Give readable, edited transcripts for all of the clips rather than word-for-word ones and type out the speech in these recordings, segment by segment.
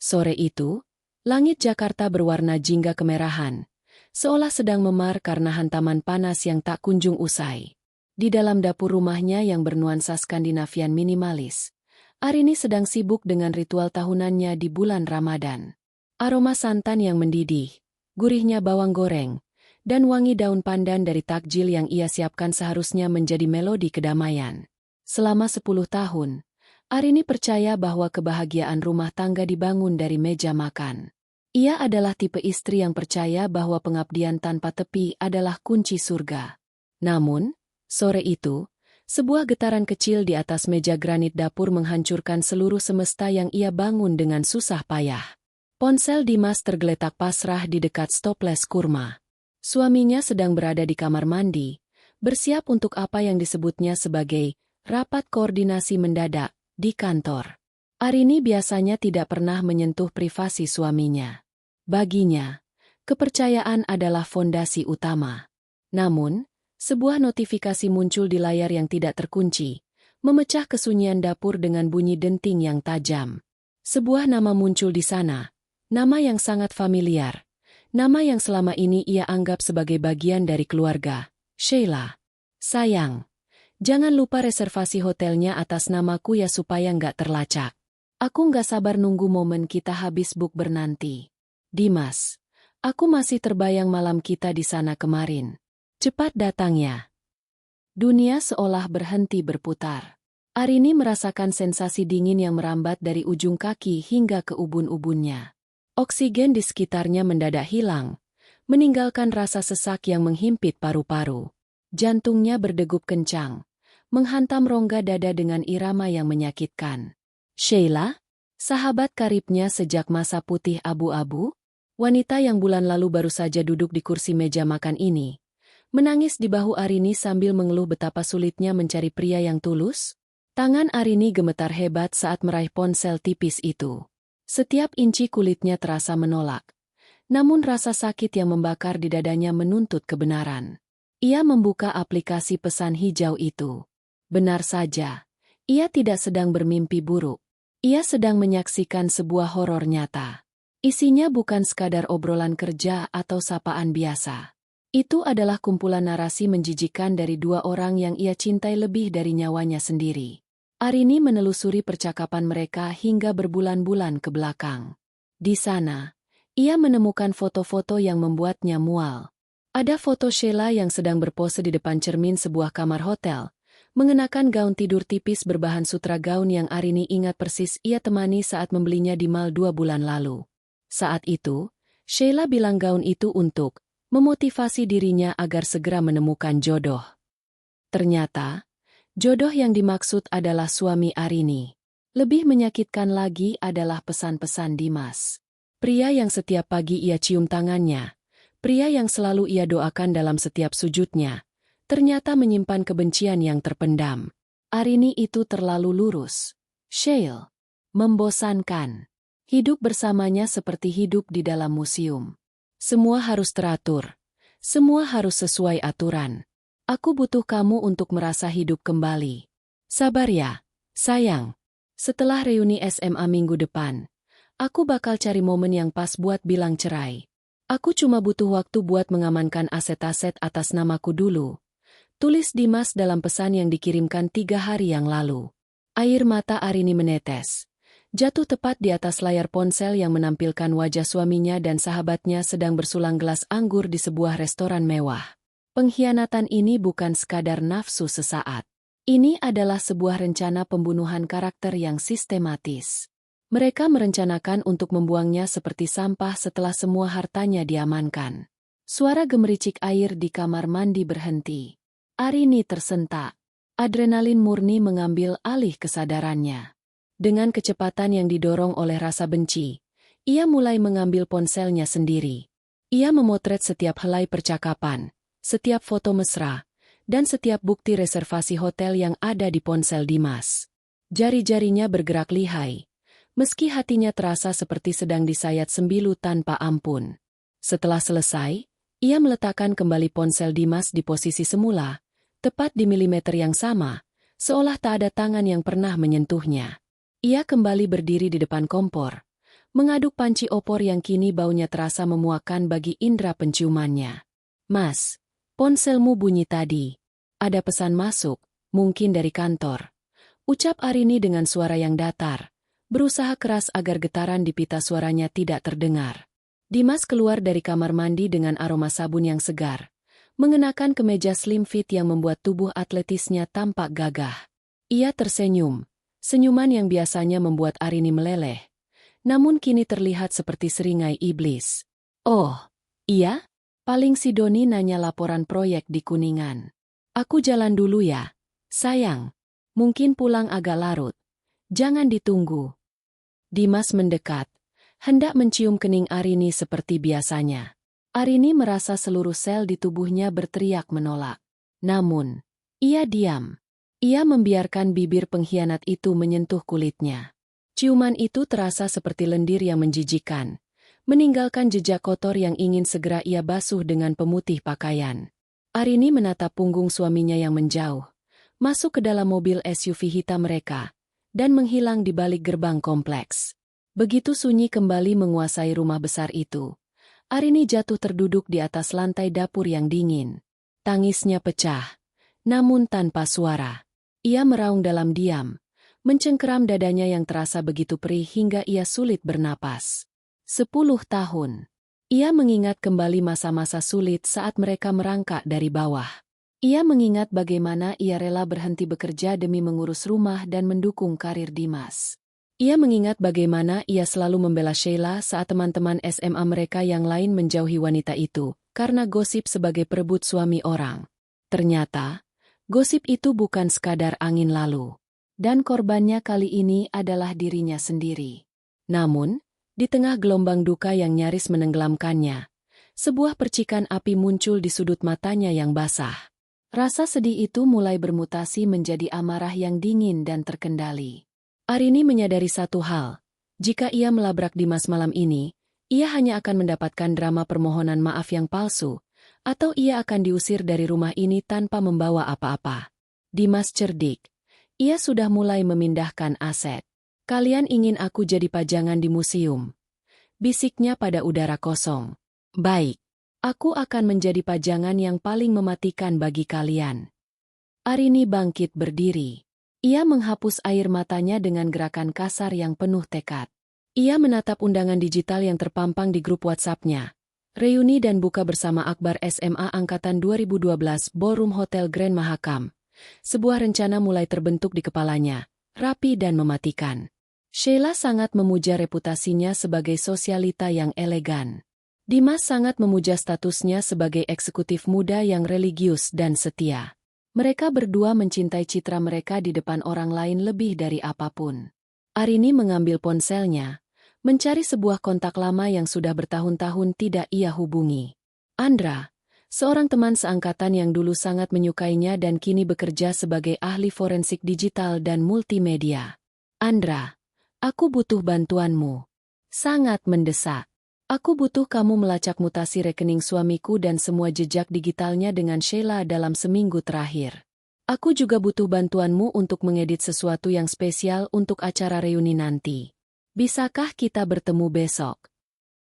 Sore itu, langit Jakarta berwarna jingga kemerahan, seolah sedang memar karena hantaman panas yang tak kunjung usai. Di dalam dapur rumahnya yang bernuansa Skandinavian minimalis, Arini sedang sibuk dengan ritual tahunannya di bulan Ramadan. Aroma santan yang mendidih, gurihnya bawang goreng, dan wangi daun pandan dari takjil yang ia siapkan seharusnya menjadi melodi kedamaian. Selama 10 tahun, Arini percaya bahwa kebahagiaan rumah tangga dibangun dari meja makan. Ia adalah tipe istri yang percaya bahwa pengabdian tanpa tepi adalah kunci surga. Namun, sore itu, sebuah getaran kecil di atas meja granit dapur menghancurkan seluruh semesta yang ia bangun dengan susah payah. Ponsel Dimas tergeletak pasrah di dekat stoples kurma. Suaminya sedang berada di kamar mandi, bersiap untuk apa yang disebutnya sebagai rapat koordinasi mendadak di kantor. Arini biasanya tidak pernah menyentuh privasi suaminya. Baginya, kepercayaan adalah fondasi utama. Namun, sebuah notifikasi muncul di layar yang tidak terkunci, memecah kesunyian dapur dengan bunyi denting yang tajam. Sebuah nama muncul di sana, nama yang sangat familiar, nama yang selama ini ia anggap sebagai bagian dari keluarga, Sheila. Sayang, jangan lupa reservasi hotelnya atas namaku ya supaya nggak terlacak. Aku nggak sabar nunggu momen kita habis bukber nanti. Dimas, aku masih terbayang malam kita di sana kemarin. Cepat datang ya. Dunia seolah berhenti berputar. Arini merasakan sensasi dingin yang merambat dari ujung kaki hingga ke ubun-ubunnya. Oksigen di sekitarnya mendadak hilang, meninggalkan rasa sesak yang menghimpit paru-paru. Jantungnya berdegup kencang, menghantam rongga dada dengan irama yang menyakitkan. Sheila, sahabat karibnya sejak masa putih abu-abu, wanita yang bulan lalu baru saja duduk di kursi meja makan ini, menangis di bahu Arini sambil mengeluh betapa sulitnya mencari pria yang tulus. Tangan Arini gemetar hebat saat meraih ponsel tipis itu. Setiap inci kulitnya terasa menolak, namun rasa sakit yang membakar di dadanya menuntut kebenaran. Ia membuka aplikasi pesan hijau itu. Benar saja, ia tidak sedang bermimpi buruk. Ia sedang menyaksikan sebuah horor nyata. Isinya bukan sekadar obrolan kerja atau sapaan biasa. Itu adalah kumpulan narasi menjijikan dari dua orang yang ia cintai lebih dari nyawanya sendiri. Arini menelusuri percakapan mereka hingga berbulan-bulan ke belakang. Di sana, ia menemukan foto-foto yang membuatnya mual. Ada foto Sheila yang sedang berpose di depan cermin sebuah kamar hotel, mengenakan gaun tidur tipis berbahan sutra, gaun yang Arini ingat persis ia temani saat membelinya di mall 2 bulan lalu. Saat itu, Sheila bilang gaun itu untuk memotivasi dirinya agar segera menemukan jodoh. Ternyata, jodoh yang dimaksud adalah suami Arini. Lebih menyakitkan lagi adalah pesan-pesan Dimas. Pria yang setiap pagi ia cium tangannya, pria yang selalu ia doakan dalam setiap sujudnya, ternyata menyimpan kebencian yang terpendam. Arini itu terlalu lurus. Sheila, membosankan. Hidup bersamanya seperti hidup di dalam museum. Semua harus teratur. Semua harus sesuai aturan. Aku butuh kamu untuk merasa hidup kembali. Sabar ya, sayang. Setelah reuni SMA minggu depan, aku bakal cari momen yang pas buat bilang cerai. Aku cuma butuh waktu buat mengamankan aset-aset atas namaku dulu. Tulis Dimas dalam pesan yang dikirimkan 3 hari yang lalu. Air mata Arini menetes. Jatuh tepat di atas layar ponsel yang menampilkan wajah suaminya dan sahabatnya sedang bersulang gelas anggur di sebuah restoran mewah. Pengkhianatan ini bukan sekadar nafsu sesaat. Ini adalah sebuah rencana pembunuhan karakter yang sistematis. Mereka merencanakan untuk membuangnya seperti sampah setelah semua hartanya diamankan. Suara gemericik air di kamar mandi berhenti. Arini tersentak. Adrenalin murni mengambil alih kesadarannya. Dengan kecepatan yang didorong oleh rasa benci, ia mulai mengambil ponselnya sendiri. Ia memotret setiap helai percakapan, setiap foto mesra, dan setiap bukti reservasi hotel yang ada di ponsel Dimas. Jari-jarinya bergerak lihai, meski hatinya terasa seperti sedang disayat sembilu tanpa ampun. Setelah selesai, ia meletakkan kembali ponsel Dimas di posisi semula, tepat di milimeter yang sama, seolah tak ada tangan yang pernah menyentuhnya. Ia kembali berdiri di depan kompor, mengaduk panci opor yang kini baunya terasa memuakkan bagi indera penciumannya. "Mas, ponselmu bunyi tadi. Ada pesan masuk, mungkin dari kantor," ucap Arini dengan suara yang datar, berusaha keras agar getaran di pita suaranya tidak terdengar. Dimas keluar dari kamar mandi dengan aroma sabun yang segar, mengenakan kemeja slim fit yang membuat tubuh atletisnya tampak gagah. Ia tersenyum, senyuman yang biasanya membuat Arini meleleh, namun kini terlihat seperti seringai iblis. "Oh, iya? Paling si Doni nanya laporan proyek di Kuningan. Aku jalan dulu ya, sayang. Mungkin pulang agak larut. Jangan ditunggu." Dimas mendekat, hendak mencium kening Arini seperti biasanya. Arini merasa seluruh sel di tubuhnya berteriak menolak. Namun, ia diam. Ia membiarkan bibir pengkhianat itu menyentuh kulitnya. Ciuman itu terasa seperti lendir yang menjijikan, meninggalkan jejak kotor yang ingin segera ia basuh dengan pemutih pakaian. Arini menatap punggung suaminya yang menjauh, masuk ke dalam mobil SUV hitam mereka, dan menghilang di balik gerbang kompleks. Begitu sunyi kembali menguasai rumah besar itu, Arini jatuh terduduk di atas lantai dapur yang dingin. Tangisnya pecah, namun tanpa suara. Ia meraung dalam diam, mencengkeram dadanya yang terasa begitu perih hingga ia sulit bernapas. 10 tahun. Ia mengingat kembali masa-masa sulit saat mereka merangkak dari bawah. Ia mengingat bagaimana ia rela berhenti bekerja demi mengurus rumah dan mendukung karir Dimas. Ia mengingat bagaimana ia selalu membela Sheila saat teman-teman SMA mereka yang lain menjauhi wanita itu, karena gosip sebagai perebut suami orang. Ternyata, gosip itu bukan sekadar angin lalu. Dan korbannya kali ini adalah dirinya sendiri. Namun, di tengah gelombang duka yang nyaris menenggelamkannya, sebuah percikan api muncul di sudut matanya yang basah. Rasa sedih itu mulai bermutasi menjadi amarah yang dingin dan terkendali. Arini menyadari satu hal, jika ia melabrak Dimas malam ini, ia hanya akan mendapatkan drama permohonan maaf yang palsu, atau ia akan diusir dari rumah ini tanpa membawa apa-apa. Dimas cerdik. Ia sudah mulai memindahkan aset. "Kalian ingin aku jadi pajangan di museum?" bisiknya pada udara kosong. "Baik, aku akan menjadi pajangan yang paling mematikan bagi kalian." Arini bangkit berdiri. Ia menghapus air matanya dengan gerakan kasar yang penuh tekad. Ia menatap undangan digital yang terpampang di grup WhatsApp-nya. Reuni dan buka bersama Akbar SMA Angkatan 2012 Ballroom Hotel Grand Mahakam. Sebuah rencana mulai terbentuk di kepalanya, rapi dan mematikan. Sheila sangat memuja reputasinya sebagai sosialita yang elegan. Dimas sangat memuja statusnya sebagai eksekutif muda yang religius dan setia. Mereka berdua mencintai citra mereka di depan orang lain lebih dari apapun. Arini mengambil ponselnya, mencari sebuah kontak lama yang sudah bertahun-tahun tidak ia hubungi. Andra, seorang teman seangkatan yang dulu sangat menyukainya dan kini bekerja sebagai ahli forensik digital dan multimedia. "Andra, aku butuh bantuanmu. Sangat mendesak. Aku butuh kamu melacak mutasi rekening suamiku dan semua jejak digitalnya dengan Sheila dalam seminggu terakhir. Aku juga butuh bantuanmu untuk mengedit sesuatu yang spesial untuk acara reuni nanti. Bisakah kita bertemu besok?"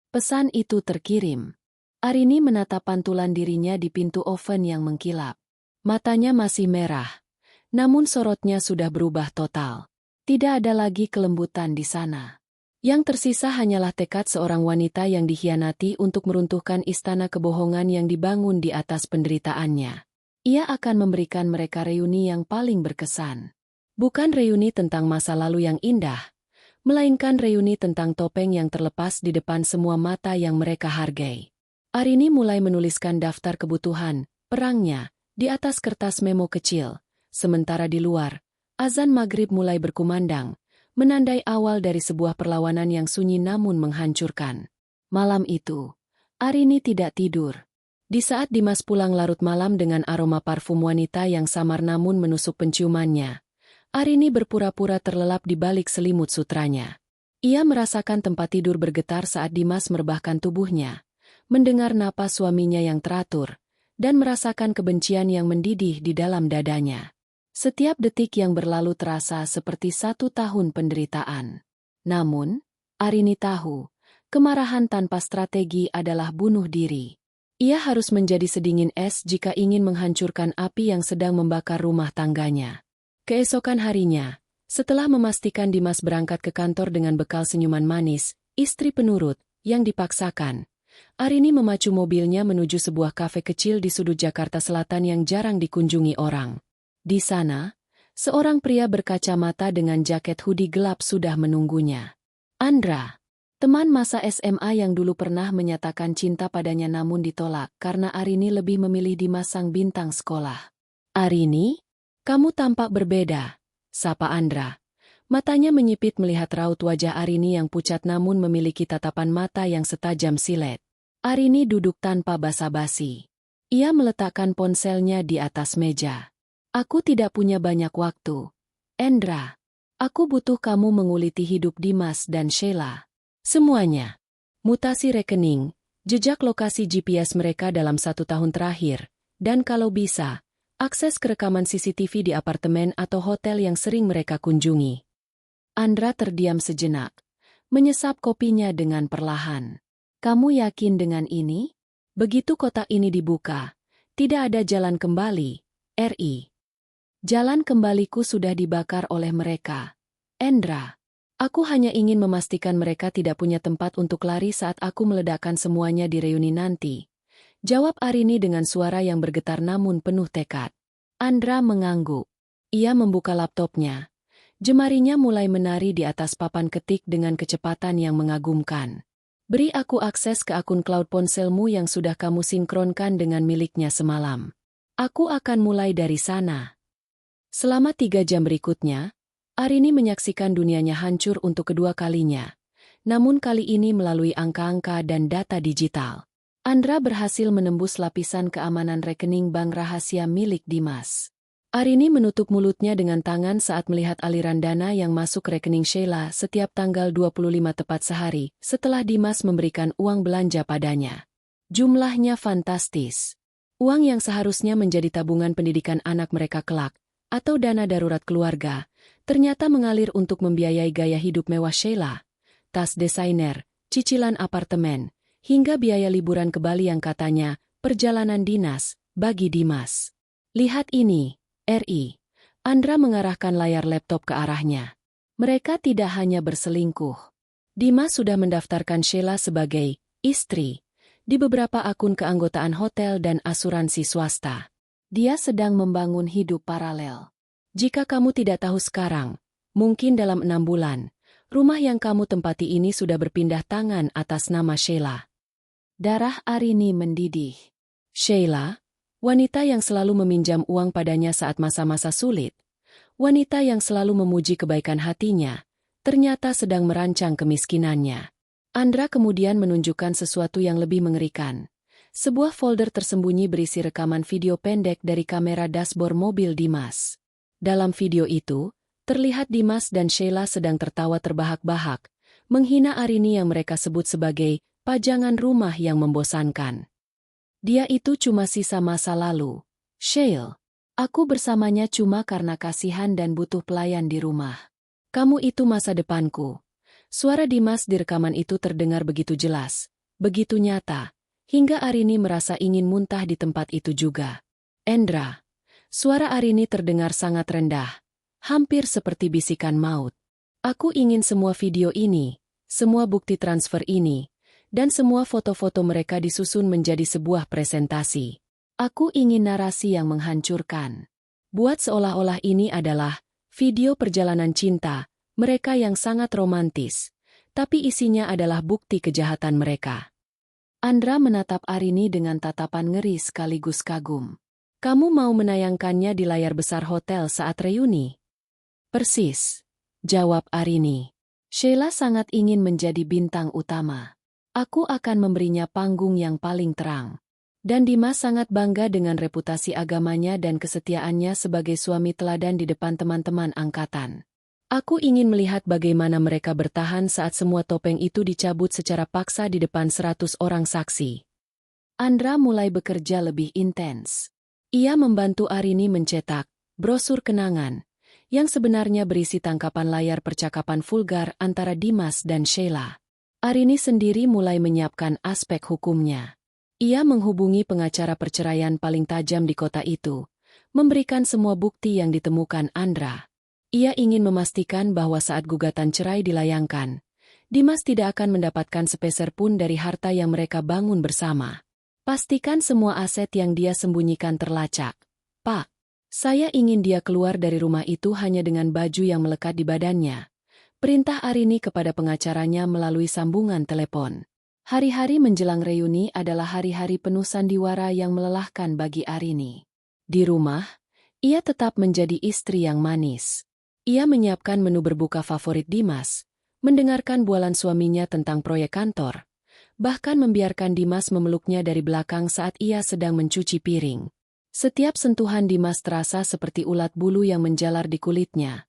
Pesan itu terkirim. Arini menatap pantulan dirinya di pintu oven yang mengkilap. Matanya masih merah, namun sorotnya sudah berubah total. Tidak ada lagi kelembutan di sana. Yang tersisa hanyalah tekad seorang wanita yang dikhianati untuk meruntuhkan istana kebohongan yang dibangun di atas penderitaannya. Ia akan memberikan mereka reuni yang paling berkesan. Bukan reuni tentang masa lalu yang indah, melainkan reuni tentang topeng yang terlepas di depan semua mata yang mereka hargai. Arini mulai menuliskan daftar kebutuhan perangnya di atas kertas memo kecil, sementara di luar, azan maghrib mulai berkumandang, menandai awal dari sebuah perlawanan yang sunyi namun menghancurkan. Malam itu, Arini tidak tidur. Di saat Dimas pulang larut malam dengan aroma parfum wanita yang samar namun menusuk penciumannya, Arini berpura-pura terlelap di balik selimut sutranya. Ia merasakan tempat tidur bergetar saat Dimas merebahkan tubuhnya, mendengar napas suaminya yang teratur, dan merasakan kebencian yang mendidih di dalam dadanya. Setiap detik yang berlalu terasa seperti 1 tahun penderitaan. Namun, Arini tahu, kemarahan tanpa strategi adalah bunuh diri. Ia harus menjadi sedingin es jika ingin menghancurkan api yang sedang membakar rumah tangganya. Keesokan harinya, setelah memastikan Dimas berangkat ke kantor dengan bekal senyuman manis, istri penurut, yang dipaksakan, Arini memacu mobilnya menuju sebuah kafe kecil di sudut Jakarta Selatan yang jarang dikunjungi orang. Di sana, seorang pria berkacamata dengan jaket hoodie gelap sudah menunggunya. Andra, teman masa SMA yang dulu pernah menyatakan cinta padanya namun ditolak karena Arini lebih memilih Dimas sang bintang sekolah. Arini, kamu tampak berbeda, sapa Andra. Matanya menyipit melihat raut wajah Arini yang pucat namun memiliki tatapan mata yang setajam silet. Arini duduk tanpa basa-basi. Ia meletakkan ponselnya di atas meja. Aku tidak punya banyak waktu. Andra, aku butuh kamu menguliti hidup Dimas dan Sheila. Semuanya. Mutasi rekening, jejak lokasi GPS mereka dalam 1 tahun terakhir, dan kalau bisa, akses ke rekaman CCTV di apartemen atau hotel yang sering mereka kunjungi. Andra terdiam sejenak, menyesap kopinya dengan perlahan. Kamu yakin dengan ini? Begitu kotak ini dibuka, tidak ada jalan kembali, RI. Jalan kembaliku sudah dibakar oleh mereka. Andra, aku hanya ingin memastikan mereka tidak punya tempat untuk lari saat aku meledakkan semuanya di reuni nanti. Jawab Arini dengan suara yang bergetar namun penuh tekad. Andra mengangguk. Ia membuka laptopnya. Jemarinya mulai menari di atas papan ketik dengan kecepatan yang mengagumkan. Beri aku akses ke akun cloud ponselmu yang sudah kamu sinkronkan dengan miliknya semalam. Aku akan mulai dari sana. Selama 3 jam berikutnya, Arini menyaksikan dunianya hancur untuk kedua kalinya. Namun kali ini melalui angka-angka dan data digital. Andra berhasil menembus lapisan keamanan rekening bank rahasia milik Dimas. Arini menutup mulutnya dengan tangan saat melihat aliran dana yang masuk ke rekening Sheila setiap tanggal 25 tepat sehari setelah Dimas memberikan uang belanja padanya. Jumlahnya fantastis. Uang yang seharusnya menjadi tabungan pendidikan anak mereka kelak, atau dana darurat keluarga, ternyata mengalir untuk membiayai gaya hidup mewah Sheila, tas desainer, cicilan apartemen, hingga biaya liburan ke Bali yang katanya perjalanan dinas bagi Dimas. Lihat ini. RI. Andra mengarahkan layar laptop ke arahnya. Mereka tidak hanya berselingkuh. Dimas sudah mendaftarkan Sheila sebagai istri di beberapa akun keanggotaan hotel dan asuransi swasta. Dia sedang membangun hidup paralel. Jika kamu tidak tahu sekarang, mungkin dalam 6 bulan, rumah yang kamu tempati ini sudah berpindah tangan atas nama Sheila. Darah Arini mendidih. Sheila, wanita yang selalu meminjam uang padanya saat masa-masa sulit, wanita yang selalu memuji kebaikan hatinya, ternyata sedang merancang kemiskinannya. Andra kemudian menunjukkan sesuatu yang lebih mengerikan. Sebuah folder tersembunyi berisi rekaman video pendek dari kamera dashboard mobil Dimas. Dalam video itu, terlihat Dimas dan Sheila sedang tertawa terbahak-bahak, menghina Arini yang mereka sebut sebagai pajangan rumah yang membosankan. Dia itu cuma sisa masa lalu. Sheila, aku bersamanya cuma karena kasihan dan butuh pelayan di rumah. Kamu itu masa depanku. Suara Dimas di rekaman itu terdengar begitu jelas, begitu nyata, hingga Arini merasa ingin muntah di tempat itu juga. Andra, suara Arini terdengar sangat rendah, hampir seperti bisikan maut. Aku ingin semua video ini, semua bukti transfer ini, dan semua foto-foto mereka disusun menjadi sebuah presentasi. Aku ingin narasi yang menghancurkan. Buat seolah-olah ini adalah video perjalanan cinta, mereka yang sangat romantis, tapi isinya adalah bukti kejahatan mereka. Andra menatap Arini dengan tatapan ngeri sekaligus kagum. Kamu mau menayangkannya di layar besar hotel saat reuni? Persis, jawab Arini. Sheila sangat ingin menjadi bintang utama. Aku akan memberinya panggung yang paling terang. Dan Dimas sangat bangga dengan reputasi agamanya dan kesetiaannya sebagai suami teladan di depan teman-teman angkatan. Aku ingin melihat bagaimana mereka bertahan saat semua topeng itu dicabut secara paksa di depan 100 orang saksi. Andra mulai bekerja lebih intens. Ia membantu Arini mencetak brosur kenangan, yang sebenarnya berisi tangkapan layar percakapan vulgar antara Dimas dan Sheila. Arini sendiri mulai menyiapkan aspek hukumnya. Ia menghubungi pengacara perceraian paling tajam di kota itu, memberikan semua bukti yang ditemukan Andra. Ia ingin memastikan bahwa saat gugatan cerai dilayangkan, Dimas tidak akan mendapatkan sepeser pun dari harta yang mereka bangun bersama. Pastikan semua aset yang dia sembunyikan terlacak. Pak, saya ingin dia keluar dari rumah itu hanya dengan baju yang melekat di badannya. Perintah Arini kepada pengacaranya melalui sambungan telepon. Hari-hari menjelang reuni adalah hari-hari penuh sandiwara yang melelahkan bagi Arini. Di rumah, ia tetap menjadi istri yang manis. Ia menyiapkan menu berbuka favorit Dimas, mendengarkan bualan suaminya tentang proyek kantor, bahkan membiarkan Dimas memeluknya dari belakang saat ia sedang mencuci piring. Setiap sentuhan Dimas terasa seperti ulat bulu yang menjalar di kulitnya.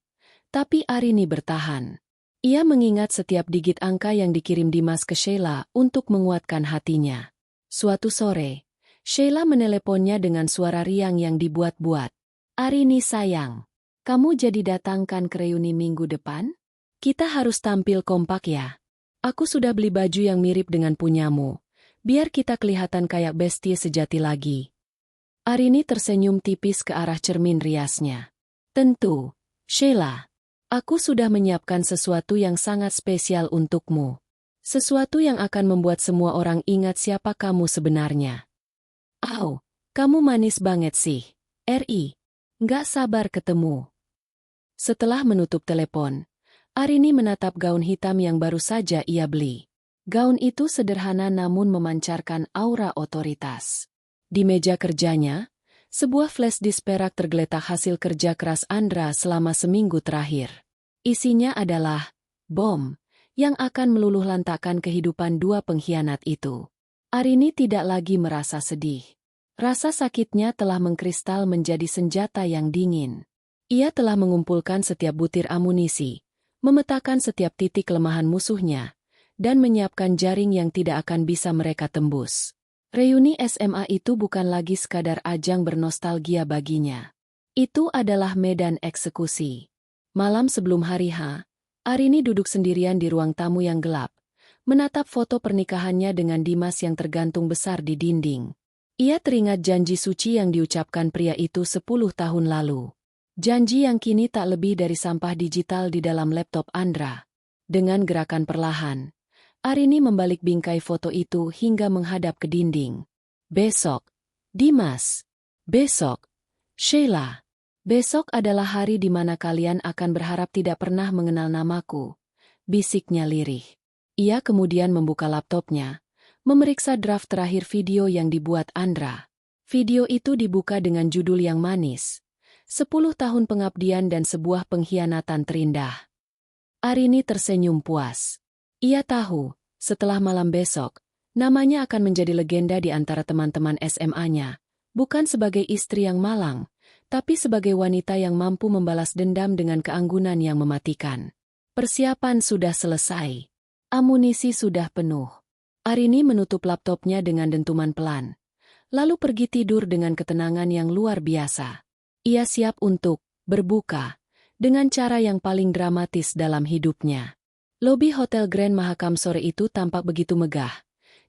Tapi Arini bertahan. Ia mengingat setiap digit angka yang dikirim Dimas ke Sheila untuk menguatkan hatinya. Suatu sore, Sheila meneleponnya dengan suara riang yang dibuat-buat. "Arini sayang, kamu jadi datangkan ke reuni minggu depan? Kita harus tampil kompak ya. Aku sudah beli baju yang mirip dengan punyamu, biar kita kelihatan kayak bestie sejati lagi." Arini tersenyum tipis ke arah cermin riasnya. "Tentu, Sheila. Aku sudah menyiapkan sesuatu yang sangat spesial untukmu. Sesuatu yang akan membuat semua orang ingat siapa kamu sebenarnya." "Au, kamu manis banget sih, Ri. Nggak sabar ketemu." Setelah menutup telepon, Arini menatap gaun hitam yang baru saja ia beli. Gaun itu sederhana namun memancarkan aura otoritas. Di meja kerjanya, sebuah flash disk perak tergeletak hasil kerja keras Andra selama seminggu terakhir. Isinya adalah bom yang akan meluluhlantakkan kehidupan dua pengkhianat itu. Arini tidak lagi merasa sedih. Rasa sakitnya telah mengkristal menjadi senjata yang dingin. Ia telah mengumpulkan setiap butir amunisi, memetakan setiap titik kelemahan musuhnya, dan menyiapkan jaring yang tidak akan bisa mereka tembus. Reuni SMA itu bukan lagi sekadar ajang bernostalgia baginya. Itu adalah medan eksekusi. Malam sebelum hari H, Arini duduk sendirian di ruang tamu yang gelap, menatap foto pernikahannya dengan Dimas yang tergantung besar di dinding. Ia teringat janji suci yang diucapkan pria itu 10 tahun lalu. Janji yang kini tak lebih dari sampah digital di dalam laptop Andra. Dengan gerakan perlahan, Arini membalik bingkai foto itu hingga menghadap ke dinding. "Besok, Dimas. Besok, Sheila. Besok adalah hari di mana kalian akan berharap tidak pernah mengenal namaku," bisiknya lirih. Ia kemudian membuka laptopnya, memeriksa draft terakhir video yang dibuat Andra. Video itu dibuka dengan judul yang manis. 10 tahun pengabdian dan sebuah pengkhianatan terindah. Arini tersenyum puas. Ia tahu, setelah malam besok, namanya akan menjadi legenda di antara teman-teman SMA-nya, bukan sebagai istri yang malang, tapi sebagai wanita yang mampu membalas dendam dengan keanggunan yang mematikan. Persiapan sudah selesai. Amunisi sudah penuh. Arini menutup laptopnya dengan dentuman pelan, lalu pergi tidur dengan ketenangan yang luar biasa. Ia siap untuk berbuka dengan cara yang paling dramatis dalam hidupnya. Lobi Hotel Grand Mahakam sore itu tampak begitu megah,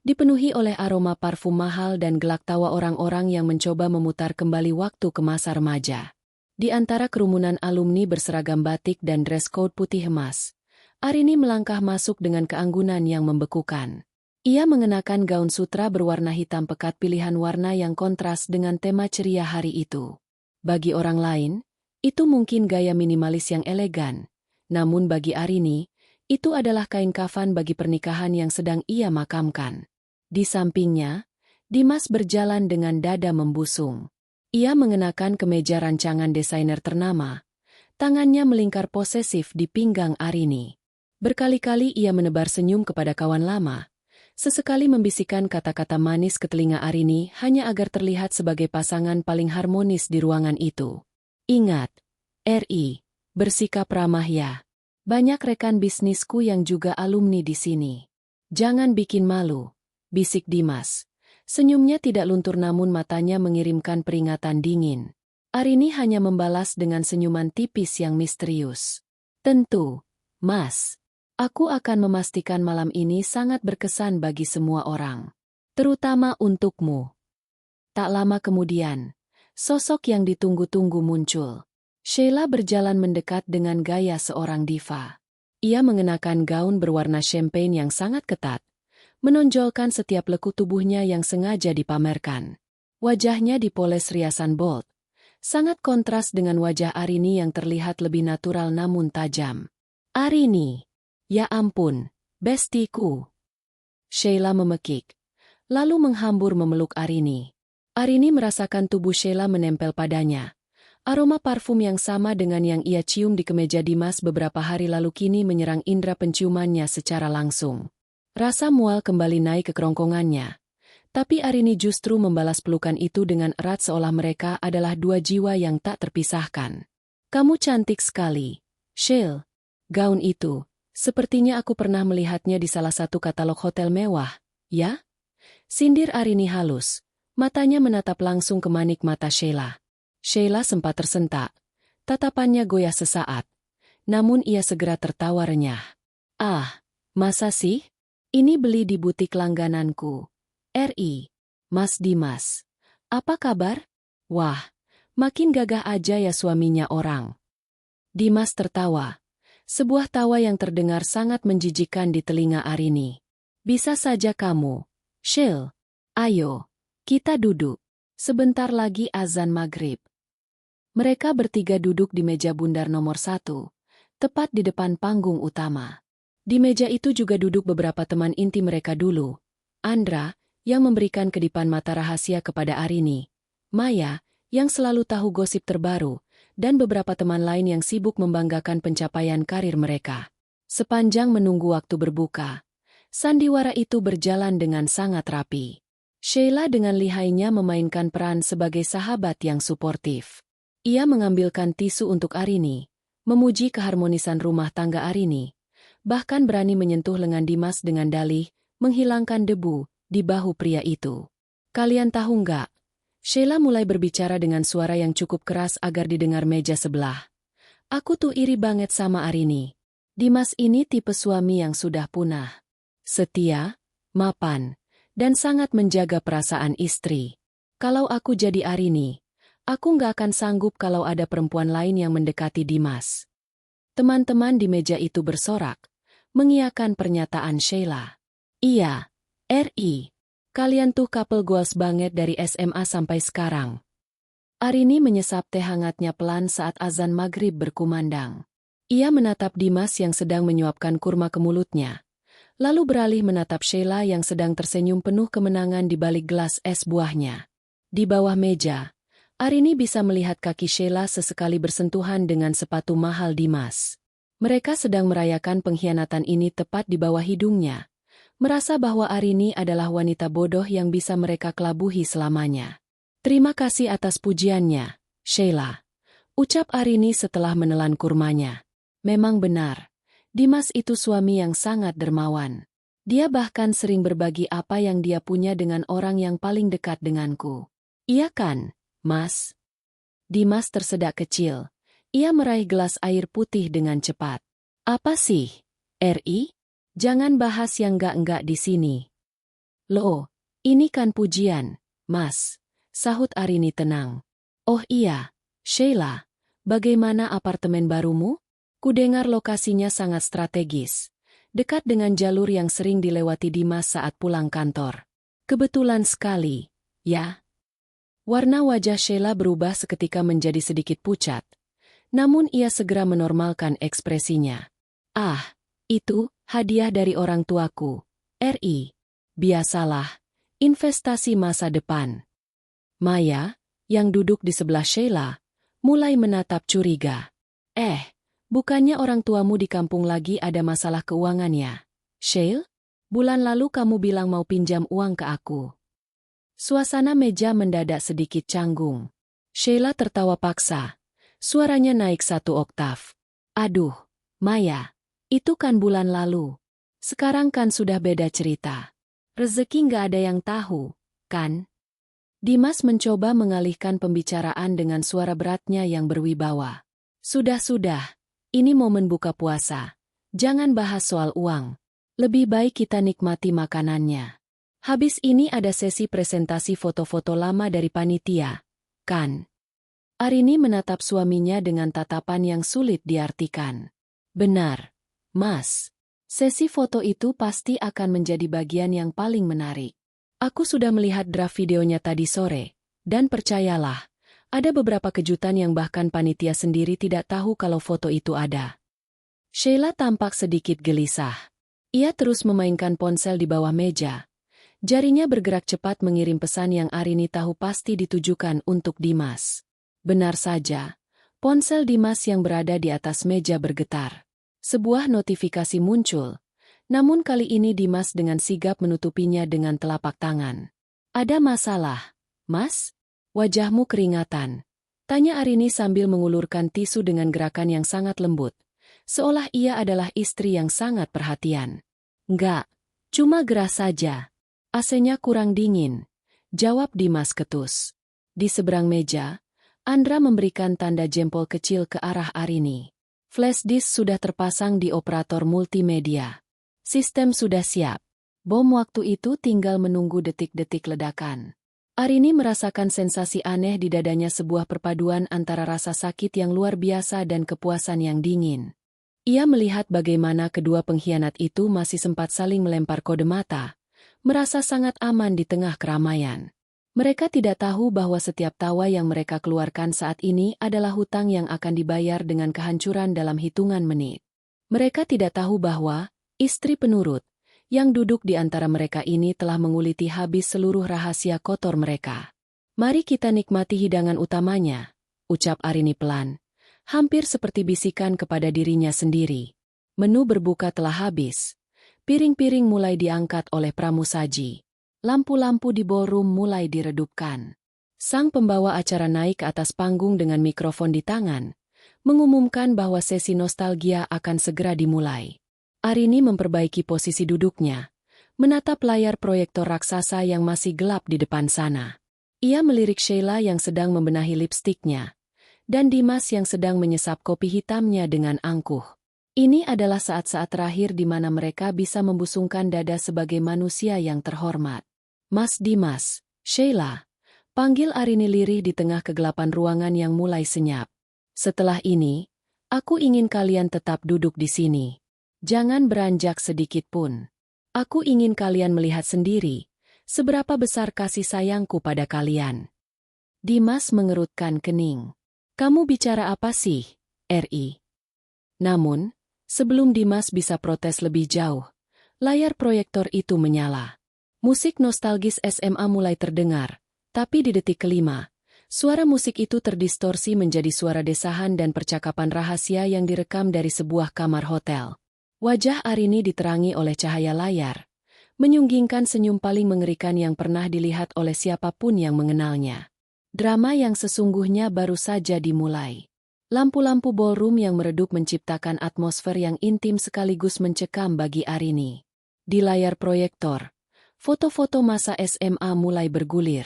dipenuhi oleh aroma parfum mahal dan gelak tawa orang-orang yang mencoba memutar kembali waktu ke masa remaja. Di antara kerumunan alumni berseragam batik dan dress code putih emas, Arini melangkah masuk dengan keanggunan yang membekukan. Ia mengenakan gaun sutra berwarna hitam pekat pilihan warna yang kontras dengan tema ceria hari itu. Bagi orang lain, itu mungkin gaya minimalis yang elegan. Namun bagi Arini, itu adalah kain kafan bagi pernikahan yang sedang ia makamkan. Di sampingnya, Dimas berjalan dengan dada membusung. Ia mengenakan kemeja rancangan desainer ternama. Tangannya melingkar posesif di pinggang Arini. Berkali-kali ia menebar senyum kepada kawan lama. Sesekali membisikkan kata-kata manis ke telinga Arini hanya agar terlihat sebagai pasangan paling harmonis di ruangan itu. "Ingat, Ri, bersikap ramah ya. Banyak rekan bisnisku yang juga alumni di sini. Jangan bikin malu," bisik Dimas. Senyumnya tidak luntur namun matanya mengirimkan peringatan dingin. Arini hanya membalas dengan senyuman tipis yang misterius. Tentu, Mas. Aku akan memastikan malam ini sangat berkesan bagi semua orang. Terutama untukmu. Tak lama kemudian, sosok yang ditunggu-tunggu muncul. Sheila berjalan mendekat dengan gaya seorang diva. Ia mengenakan gaun berwarna champagne yang sangat ketat, menonjolkan setiap lekuk tubuhnya yang sengaja dipamerkan. Wajahnya dipoles riasan bold, sangat kontras dengan wajah Arini yang terlihat lebih natural namun tajam. Arini, ya ampun, bestiku. Sheila memekik, lalu menghambur memeluk Arini. Arini merasakan tubuh Sheila menempel padanya. Aroma parfum yang sama dengan yang ia cium di kemeja Dimas beberapa hari lalu kini menyerang indera penciumannya secara langsung. Rasa mual kembali naik ke kerongkongannya. Tapi Arini justru membalas pelukan itu dengan erat seolah mereka adalah dua jiwa yang tak terpisahkan. Kamu cantik sekali, Sheila. Gaun itu, sepertinya aku pernah melihatnya di salah satu katalog hotel mewah, ya? Sindir Arini halus, matanya menatap langsung ke manik mata Sheila. Sheila sempat tersentak, tatapannya goyah sesaat, namun ia segera tertawa renyah. Ah, masa sih? Ini beli di butik langgananku. RI, Mas Dimas. Apa kabar? Wah, makin gagah aja ya suaminya orang. Dimas tertawa. Sebuah tawa yang terdengar sangat menjijikkan di telinga Arini. Bisa saja kamu, Sheila. Ayo, kita duduk. Sebentar lagi azan maghrib. Mereka bertiga duduk di meja bundar nomor 1, tepat di depan panggung utama. Di meja itu juga duduk beberapa teman inti mereka dulu. Andra, yang memberikan kedipan mata rahasia kepada Arini. Maya, yang selalu tahu gosip terbaru. Dan beberapa teman lain yang sibuk membanggakan pencapaian karir mereka. Sepanjang menunggu waktu berbuka, sandiwara itu berjalan dengan sangat rapi. Sheila dengan lihainya memainkan peran sebagai sahabat yang suportif. Ia mengambilkan tisu untuk Arini, memuji keharmonisan rumah tangga Arini, bahkan berani menyentuh lengan Dimas dengan dalih, menghilangkan debu di bahu pria itu. Kalian tahu nggak? Sheila mulai berbicara dengan suara yang cukup keras agar didengar meja sebelah. Aku tuh iri banget sama Arini. Dimas ini tipe suami yang sudah punah. Setia, mapan, dan sangat menjaga perasaan istri. Kalau aku jadi Arini, aku nggak akan sanggup kalau ada perempuan lain yang mendekati Dimas. Teman-teman di meja itu bersorak, mengiyakan pernyataan Sheila. Iya, RI. Kalian tuh couple goals banget dari SMA sampai sekarang. Arini menyesap teh hangatnya pelan saat azan maghrib berkumandang. Ia menatap Dimas yang sedang menyuapkan kurma ke mulutnya. Lalu beralih menatap Sheila yang sedang tersenyum penuh kemenangan di balik gelas es buahnya. Di bawah meja, Arini bisa melihat kaki Sheila sesekali bersentuhan dengan sepatu mahal Dimas. Mereka sedang merayakan pengkhianatan ini tepat di bawah hidungnya. Merasa bahwa Arini adalah wanita bodoh yang bisa mereka kelabuhi selamanya. Terima kasih atas pujiannya, Sheila. Ucap Arini setelah menelan kurmanya. Memang benar, Dimas itu suami yang sangat dermawan. Dia bahkan sering berbagi apa yang dia punya dengan orang yang paling dekat denganku. Iya kan, Mas? Dimas tersedak kecil. Ia meraih gelas air putih dengan cepat. Apa sih, RI? Jangan bahas yang enggak-enggak di sini. Loh, ini kan pujian, Mas. Sahut Arini tenang. Oh iya, Sheila, bagaimana apartemen barumu? Kudengar lokasinya sangat strategis. Dekat dengan jalur yang sering dilewati Dimas saat pulang kantor. Kebetulan sekali, ya. Warna wajah Sheila berubah seketika menjadi sedikit pucat. Namun ia segera menormalkan ekspresinya. Ah, itu hadiah dari orang tuaku, RI. Biasalah, investasi masa depan. Maya, yang duduk di sebelah Sheila, mulai menatap curiga. Bukannya orang tuamu di kampung lagi ada masalah keuangannya? Sheila, bulan lalu kamu bilang mau pinjam uang ke aku. Suasana meja mendadak sedikit canggung. Sheila tertawa paksa. Suaranya naik 1 oktav. Aduh, Maya. Itu kan bulan lalu. Sekarang kan sudah beda cerita. Rezeki nggak ada yang tahu, kan? Dimas mencoba mengalihkan pembicaraan dengan suara beratnya yang berwibawa. Sudah, ini momen buka puasa. Jangan bahas soal uang. Lebih baik kita nikmati makanannya. Habis ini ada sesi presentasi foto-foto lama dari panitia, kan? Arini menatap suaminya dengan tatapan yang sulit diartikan. Benar, Mas. Sesi foto itu pasti akan menjadi bagian yang paling menarik. Aku sudah melihat draft videonya tadi sore, dan percayalah, ada beberapa kejutan yang bahkan panitia sendiri tidak tahu kalau foto itu ada. Sheila tampak sedikit gelisah. Ia terus memainkan ponsel di bawah meja. Jarinya bergerak cepat mengirim pesan yang Arini tahu pasti ditujukan untuk Dimas. Benar saja, ponsel Dimas yang berada di atas meja bergetar. Sebuah notifikasi muncul. Namun kali ini Dimas dengan sigap menutupinya dengan telapak tangan. Ada masalah, Mas? Wajahmu keringatan. Tanya Arini sambil mengulurkan tisu dengan gerakan yang sangat lembut. Seolah ia adalah istri yang sangat perhatian. Enggak, cuma gerah saja. AC-nya kurang dingin. Jawab Dimas ketus. Di seberang meja, Andra memberikan tanda jempol kecil ke arah Arini. Flash disk sudah terpasang di operator multimedia. Sistem sudah siap. Bom waktu itu tinggal menunggu detik-detik ledakan. Arini merasakan sensasi aneh di dadanya, sebuah perpaduan antara rasa sakit yang luar biasa dan kepuasan yang dingin. Ia melihat bagaimana kedua pengkhianat itu masih sempat saling melempar kode mata, merasa sangat aman di tengah keramaian. Mereka tidak tahu bahwa setiap tawa yang mereka keluarkan saat ini adalah hutang yang akan dibayar dengan kehancuran dalam hitungan menit. Mereka tidak tahu bahwa istri penurut, yang duduk di antara mereka ini telah menguliti habis seluruh rahasia kotor mereka. Mari kita nikmati hidangan utamanya, ucap Arini pelan, hampir seperti bisikan kepada dirinya sendiri. Menu berbuka telah habis. Piring-piring mulai diangkat oleh pramusaji. Lampu-lampu di ballroom mulai diredupkan. Sang pembawa acara naik ke atas panggung dengan mikrofon di tangan, mengumumkan bahwa sesi nostalgia akan segera dimulai. Arini memperbaiki posisi duduknya, menatap layar proyektor raksasa yang masih gelap di depan sana. Ia melirik Sheila yang sedang membenahi lipstiknya, dan Dimas yang sedang menyesap kopi hitamnya dengan angkuh. Ini adalah saat-saat terakhir di mana mereka bisa membusungkan dada sebagai manusia yang terhormat. Mas Dimas, Sheila, panggil Arini lirih di tengah kegelapan ruangan yang mulai senyap. Setelah ini, aku ingin kalian tetap duduk di sini. Jangan beranjak sedikit pun. Aku ingin kalian melihat sendiri seberapa besar kasih sayangku pada kalian. Dimas mengerutkan kening. Kamu bicara apa sih, RI? Namun, sebelum Dimas bisa protes lebih jauh, layar proyektor itu menyala. Musik nostalgis SMA mulai terdengar, tapi di detik kelima, suara musik itu terdistorsi menjadi suara desahan dan percakapan rahasia yang direkam dari sebuah kamar hotel. Wajah Arini diterangi oleh cahaya layar, menyunggingkan senyum paling mengerikan yang pernah dilihat oleh siapapun yang mengenalnya. Drama yang sesungguhnya baru saja dimulai. Lampu-lampu ballroom yang meredup menciptakan atmosfer yang intim sekaligus mencekam bagi Arini. Di layar proyektor, foto-foto masa SMA mulai bergulir.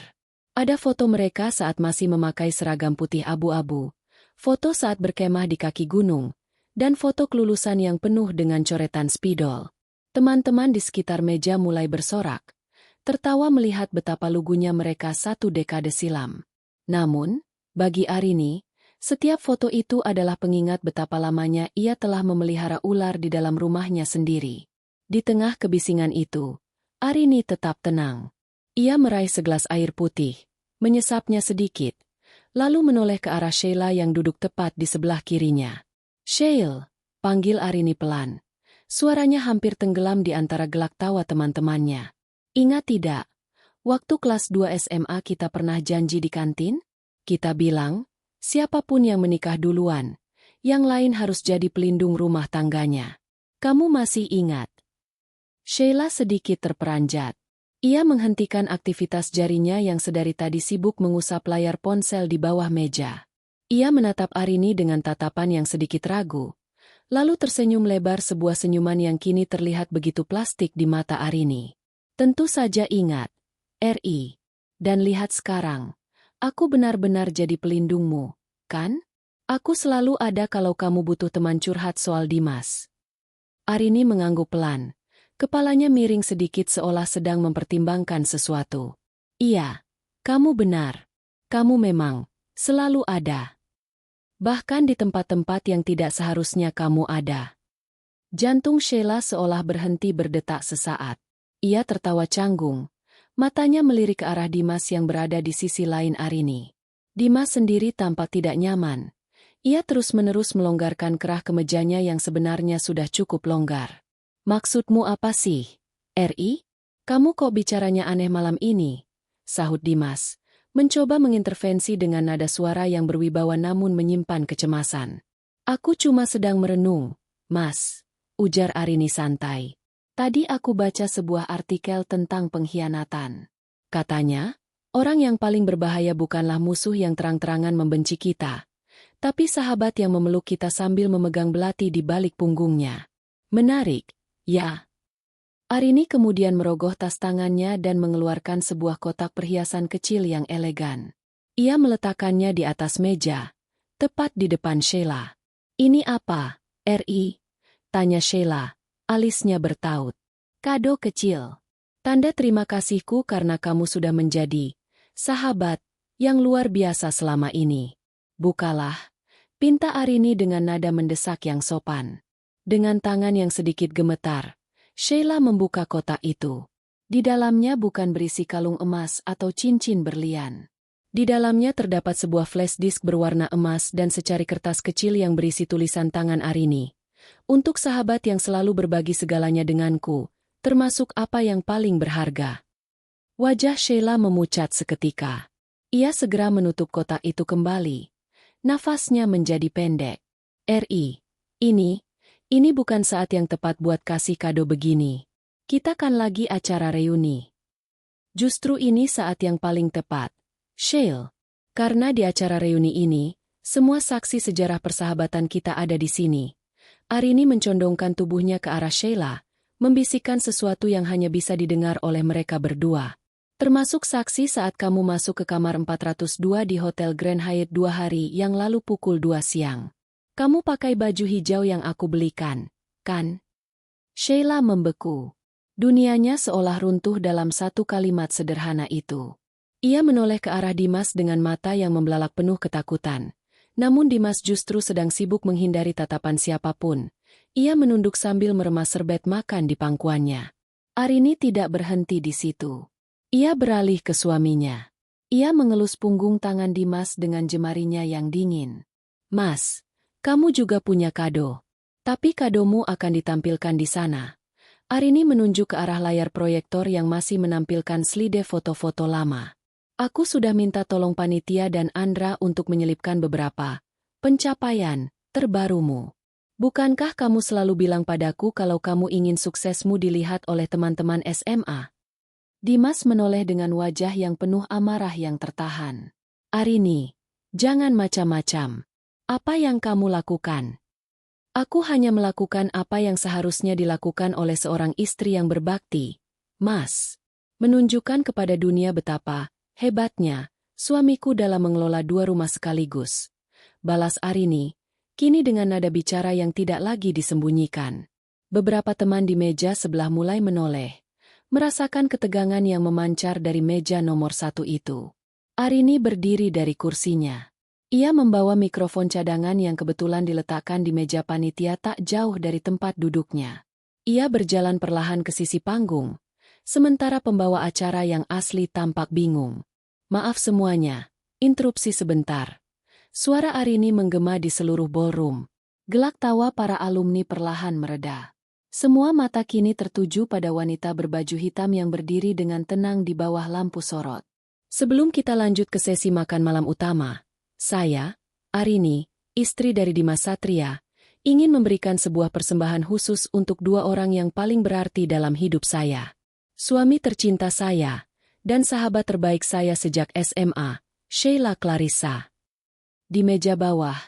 Ada foto mereka saat masih memakai seragam putih abu-abu, foto saat berkemah di kaki gunung, dan foto kelulusan yang penuh dengan coretan spidol. Teman-teman di sekitar meja mulai bersorak, tertawa melihat betapa lugunya mereka satu dekade silam. Namun, bagi Arini, setiap foto itu adalah pengingat betapa lamanya ia telah memelihara ular di dalam rumahnya sendiri. Di tengah kebisingan itu, Arini tetap tenang. Ia meraih segelas air putih, menyesapnya sedikit, lalu menoleh ke arah Sheila yang duduk tepat di sebelah kirinya. Sheila, panggil Arini pelan. Suaranya hampir tenggelam di antara gelak tawa teman-temannya. Ingat tidak, waktu kelas 2 SMA kita pernah janji di kantin? Kita bilang, siapapun yang menikah duluan, yang lain harus jadi pelindung rumah tangganya. Kamu masih ingat? Sheila sedikit terperanjat. Ia menghentikan aktivitas jarinya yang sedari tadi sibuk mengusap layar ponsel di bawah meja. Ia menatap Arini dengan tatapan yang sedikit ragu, lalu tersenyum lebar, sebuah senyuman yang kini terlihat begitu plastik di mata Arini. Tentu saja ingat, RI. Dan lihat sekarang, aku benar-benar jadi pelindungmu, kan? Aku selalu ada kalau kamu butuh teman curhat soal Dimas. Arini mengangguk pelan. Kepalanya miring sedikit seolah sedang mempertimbangkan sesuatu. Iya, kamu benar. Kamu memang selalu ada. Bahkan di tempat-tempat yang tidak seharusnya kamu ada. Jantung Sheila seolah berhenti berdetak sesaat. Ia tertawa canggung. Matanya melirik ke arah Dimas yang berada di sisi lain Arini. Dimas sendiri tampak tidak nyaman. Ia terus-menerus melonggarkan kerah kemejanya yang sebenarnya sudah cukup longgar. Maksudmu apa sih, RI? Kamu kok bicaranya aneh malam ini? Sahut Dimas, mencoba mengintervensi dengan nada suara yang berwibawa namun menyimpan kecemasan. Aku cuma sedang merenung, Mas, ujar Arini santai. Tadi aku baca sebuah artikel tentang pengkhianatan. Katanya, orang yang paling berbahaya bukanlah musuh yang terang-terangan membenci kita, tapi sahabat yang memeluk kita sambil memegang belati di balik punggungnya. Menarik, ya. Arini kemudian merogoh tas tangannya dan mengeluarkan sebuah kotak perhiasan kecil yang elegan. Ia meletakkannya di atas meja, tepat di depan Sheila. Ini apa, RI? Tanya Sheila, alisnya bertaut. Kado kecil. Tanda terima kasihku karena kamu sudah menjadi sahabat yang luar biasa selama ini. Bukalah, pinta Arini dengan nada mendesak yang sopan. Dengan tangan yang sedikit gemetar, Sheila membuka kotak itu. Di dalamnya bukan berisi kalung emas atau cincin berlian. Di dalamnya terdapat sebuah flash disk berwarna emas dan secari kertas kecil yang berisi tulisan tangan Arini. Untuk sahabat yang selalu berbagi segalanya denganku, termasuk apa yang paling berharga. Wajah Sheila memucat seketika. Ia segera menutup kotak itu kembali. Nafasnya menjadi pendek. RI, ini bukan saat yang tepat buat kasih kado begini. Kita kan lagi acara reuni. Justru ini saat yang paling tepat, Sheila. Karena di acara reuni ini, semua saksi sejarah persahabatan kita ada di sini. Arini mencondongkan tubuhnya ke arah Sheila, membisikkan sesuatu yang hanya bisa didengar oleh mereka berdua. Termasuk saksi saat kamu masuk ke kamar 402 di Hotel Grand Hyatt 2 hari yang lalu pukul 2 siang. Kamu pakai baju hijau yang aku belikan, kan? Sheila membeku. Dunianya seolah runtuh dalam satu kalimat sederhana itu. Ia menoleh ke arah Dimas dengan mata yang membelalak penuh ketakutan. Namun Dimas justru sedang sibuk menghindari tatapan siapapun. Ia menunduk sambil meremas serbet makan di pangkuannya. Arini tidak berhenti di situ. Ia beralih ke suaminya. Ia mengelus punggung tangan Dimas dengan jemarinya yang dingin. Mas, kamu juga punya kado. Tapi kadomu akan ditampilkan di sana. Arini menunjuk ke arah layar proyektor yang masih menampilkan slide foto-foto lama. Aku sudah minta tolong panitia dan Andra untuk menyelipkan beberapa pencapaian terbarumu. Bukankah kamu selalu bilang padaku kalau kamu ingin suksesmu dilihat oleh teman-teman SMA? Dimas menoleh dengan wajah yang penuh amarah yang tertahan. Arini, jangan macam-macam. Apa yang kamu lakukan? Aku hanya melakukan apa yang seharusnya dilakukan oleh seorang istri yang berbakti. Mas, menunjukkan kepada dunia betapa hebatnya suamiku dalam mengelola 2 rumah sekaligus. Balas Arini, kini dengan nada bicara yang tidak lagi disembunyikan. Beberapa teman di meja sebelah mulai menoleh. Merasakan ketegangan yang memancar dari meja nomor 1 itu. Arini berdiri dari kursinya. Ia membawa mikrofon cadangan yang kebetulan diletakkan di meja panitia tak jauh dari tempat duduknya. Ia berjalan perlahan ke sisi panggung, sementara pembawa acara yang asli tampak bingung. Maaf semuanya, interupsi sebentar. Suara Arini menggema di seluruh ballroom. Gelak tawa para alumni perlahan mereda. Semua mata kini tertuju pada wanita berbaju hitam yang berdiri dengan tenang di bawah lampu sorot. Sebelum kita lanjut ke sesi makan malam utama, saya, Arini, istri dari Dimas Satria, ingin memberikan sebuah persembahan khusus untuk 2 orang yang paling berarti dalam hidup saya. Suami tercinta saya, dan sahabat terbaik saya sejak SMA, Sheila Clarissa. Di meja bawah,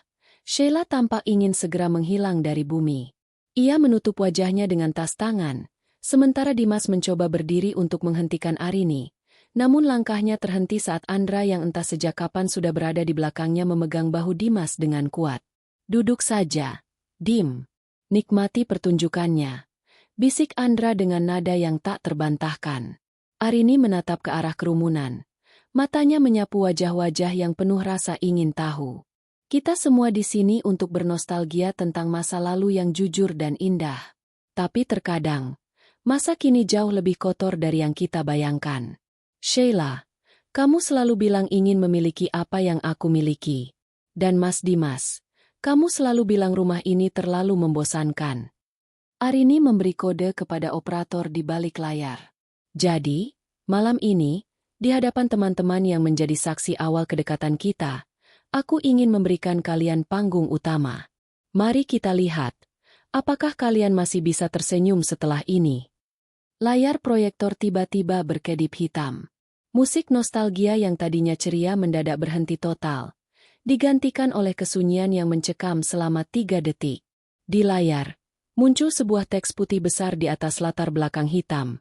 Sheila tampak ingin segera menghilang dari bumi. Ia menutup wajahnya dengan tas tangan, sementara Dimas mencoba berdiri untuk menghentikan Arini, Namun langkahnya terhenti saat Andra yang entah sejak kapan sudah berada di belakangnya memegang bahu Dimas dengan kuat. "Duduk saja, Dim. Nikmati pertunjukannya," bisik Andra dengan nada yang tak terbantahkan. Arini menatap ke arah kerumunan. Matanya menyapu wajah-wajah yang penuh rasa ingin tahu. "Kita semua di sini untuk bernostalgia tentang masa lalu yang jujur dan indah. Tapi terkadang, masa kini jauh lebih kotor dari yang kita bayangkan. Sheila, kamu selalu bilang ingin memiliki apa yang aku miliki. Dan Mas Dimas, kamu selalu bilang rumah ini terlalu membosankan." Arini memberi kode kepada operator di balik layar. "Jadi, malam ini, di hadapan teman-teman yang menjadi saksi awal kedekatan kita, aku ingin memberikan kalian panggung utama. Mari kita lihat, apakah kalian masih bisa tersenyum setelah ini?" Layar proyektor tiba-tiba berkedip hitam. Musik nostalgia yang tadinya ceria mendadak berhenti total, digantikan oleh kesunyian yang mencekam selama 3 detik. Di layar, muncul sebuah teks putih besar di atas latar belakang hitam.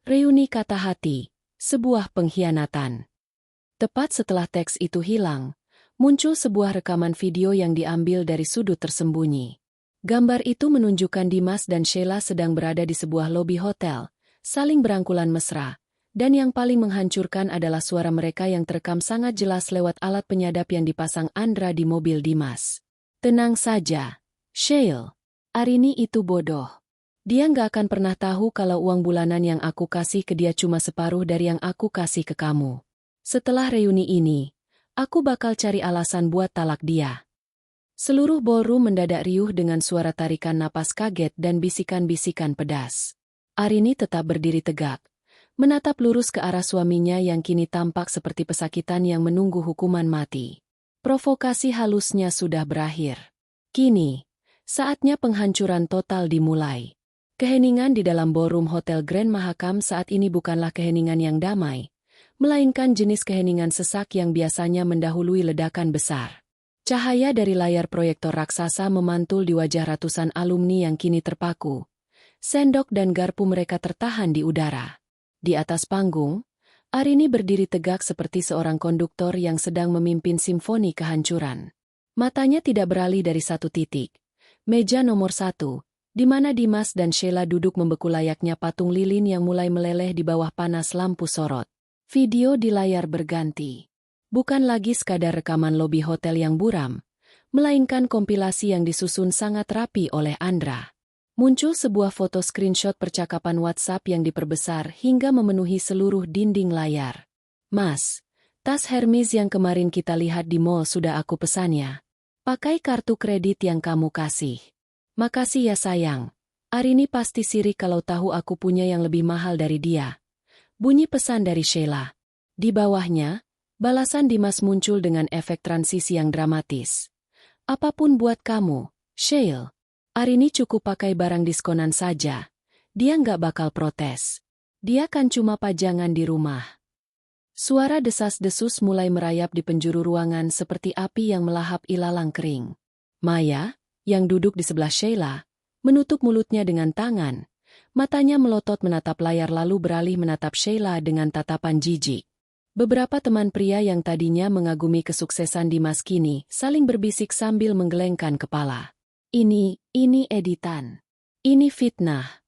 "Reuni kata hati, sebuah pengkhianatan." Tepat setelah teks itu hilang, muncul sebuah rekaman video yang diambil dari sudut tersembunyi. Gambar itu menunjukkan Dimas dan Sheila sedang berada di sebuah lobi hotel, saling berangkulan mesra. Dan yang paling menghancurkan adalah suara mereka yang terekam sangat jelas lewat alat penyadap yang dipasang Andra di mobil Dimas. "Tenang saja, Sheila. Arini itu bodoh. Dia nggak akan pernah tahu kalau uang bulanan yang aku kasih ke dia cuma separuh dari yang aku kasih ke kamu. Setelah reuni ini, aku bakal cari alasan buat talak dia." Seluruh ballroom mendadak riuh dengan suara tarikan napas kaget dan bisikan-bisikan pedas. Arini tetap berdiri tegak, menatap lurus ke arah suaminya yang kini tampak seperti pesakitan yang menunggu hukuman mati. Provokasi halusnya sudah berakhir. Kini, saatnya penghancuran total dimulai. Keheningan di dalam ballroom Hotel Grand Mahakam saat ini bukanlah keheningan yang damai, melainkan jenis keheningan sesak yang biasanya mendahului ledakan besar. Cahaya dari layar proyektor raksasa memantul di wajah ratusan alumni yang kini terpaku. Sendok dan garpu mereka tertahan di udara. Di atas panggung, Arini berdiri tegak seperti seorang konduktor yang sedang memimpin simfoni kehancuran. Matanya tidak beralih dari satu titik. Meja nomor 1, di mana Dimas dan Sheila duduk membeku layaknya patung lilin yang mulai meleleh di bawah panas lampu sorot. Video di layar berganti. Bukan lagi sekadar rekaman lobi hotel yang buram, melainkan kompilasi yang disusun sangat rapi oleh Andra. Muncul sebuah foto screenshot percakapan WhatsApp yang diperbesar hingga memenuhi seluruh dinding layar. "Mas, tas Hermes yang kemarin kita lihat di mall sudah aku pesan ya. Pakai kartu kredit yang kamu kasih. Makasih ya sayang. Arini pasti sirik kalau tahu aku punya yang lebih mahal dari dia." Bunyi pesan dari Sheila. Di bawahnya, balasan Dimas muncul dengan efek transisi yang dramatis. "Apapun buat kamu, Sheila. Arini cukup pakai barang diskonan saja. Dia nggak bakal protes. Dia kan cuma pajangan di rumah." Suara desas-desus mulai merayap di penjuru ruangan seperti api yang melahap ilalang kering. Maya, yang duduk di sebelah Sheila, menutup mulutnya dengan tangan. Matanya melotot menatap layar lalu beralih menatap Sheila dengan tatapan jijik. Beberapa teman pria yang tadinya mengagumi kesuksesan Dimas kini saling berbisik sambil menggelengkan kepala. Ini editan. Ini fitnah,"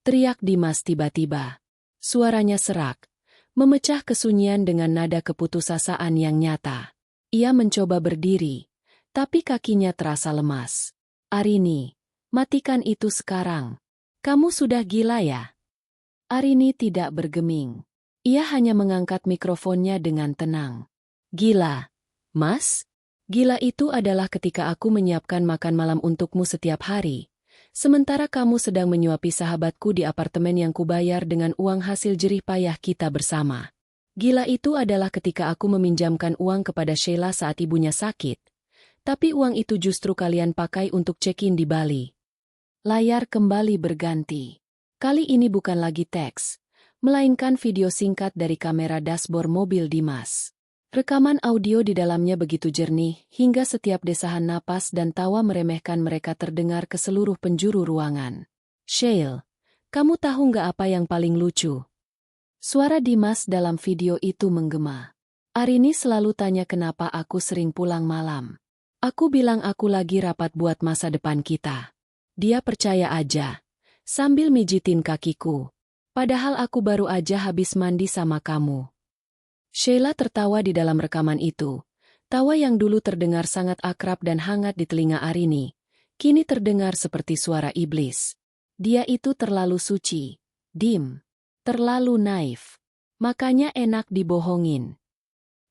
teriak Dimas tiba-tiba. Suaranya serak, memecah kesunyian dengan nada keputusasaan yang nyata. Ia mencoba berdiri, tapi kakinya terasa lemas. "Arini, matikan itu sekarang. Kamu sudah gila ya?" Arini tidak bergeming. Ia hanya mengangkat mikrofonnya dengan tenang. "Gila, Mas? Gila itu adalah ketika aku menyiapkan makan malam untukmu setiap hari, sementara kamu sedang menyuapi sahabatku di apartemen yang kubayar dengan uang hasil jerih payah kita bersama. Gila itu adalah ketika aku meminjamkan uang kepada Sheila saat ibunya sakit, tapi uang itu justru kalian pakai untuk check-in di Bali." Layar kembali berganti. Kali ini bukan lagi teks, melainkan video singkat dari kamera dashboard mobil Dimas. Rekaman audio di dalamnya begitu jernih, hingga setiap desahan napas dan tawa meremehkan mereka terdengar ke seluruh penjuru ruangan. "Sheila, kamu tahu nggak apa yang paling lucu? Suara Dimas dalam video itu menggema. Arini selalu tanya kenapa aku sering pulang malam. Aku bilang aku lagi rapat buat masa depan kita. Dia percaya aja, sambil mijitin kakiku. Padahal aku baru aja habis mandi sama kamu. Sheila tertawa di dalam rekaman itu. Tawa yang dulu terdengar sangat akrab dan hangat di telinga Arini, kini terdengar seperti suara iblis. Dia itu terlalu suci, terlalu naif. Makanya enak dibohongin.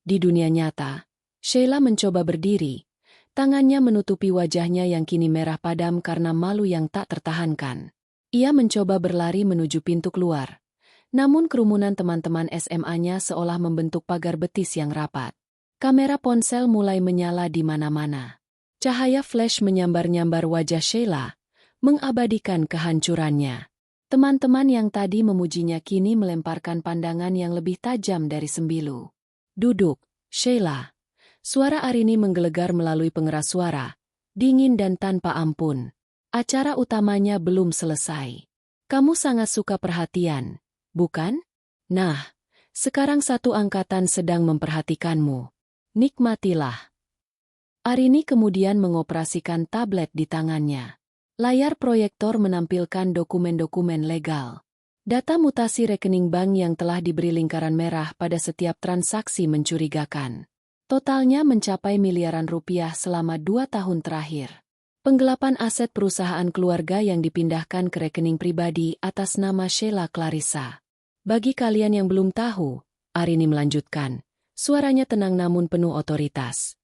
Di dunia nyata, Sheila mencoba berdiri. Tangannya menutupi wajahnya yang kini merah padam karena malu yang tak tertahankan. Ia mencoba berlari menuju pintu keluar. Namun kerumunan teman-teman SMA-nya seolah membentuk pagar betis yang rapat. Kamera ponsel mulai menyala di mana-mana. Cahaya flash menyambar-nyambar wajah Sheila, mengabadikan kehancurannya. Teman-teman yang tadi memujinya kini melemparkan pandangan yang lebih tajam dari sembilu. Duduk, Sheila. Suara Arini menggelegar melalui pengeras suara, dingin dan tanpa ampun. Acara utamanya belum selesai. Kamu sangat suka perhatian, bukan? Nah, sekarang satu angkatan sedang memperhatikanmu. Nikmatilah. Arini kemudian mengoperasikan tablet di tangannya. Layar proyektor menampilkan dokumen-dokumen legal. Data mutasi rekening bank yang telah diberi lingkaran merah pada setiap transaksi mencurigakan. Totalnya mencapai miliaran rupiah selama 2 tahun terakhir. Penggelapan aset perusahaan keluarga yang dipindahkan ke rekening pribadi atas nama Sheila Clarissa. Bagi kalian yang belum tahu, Arini melanjutkan, suaranya tenang namun penuh otoritas.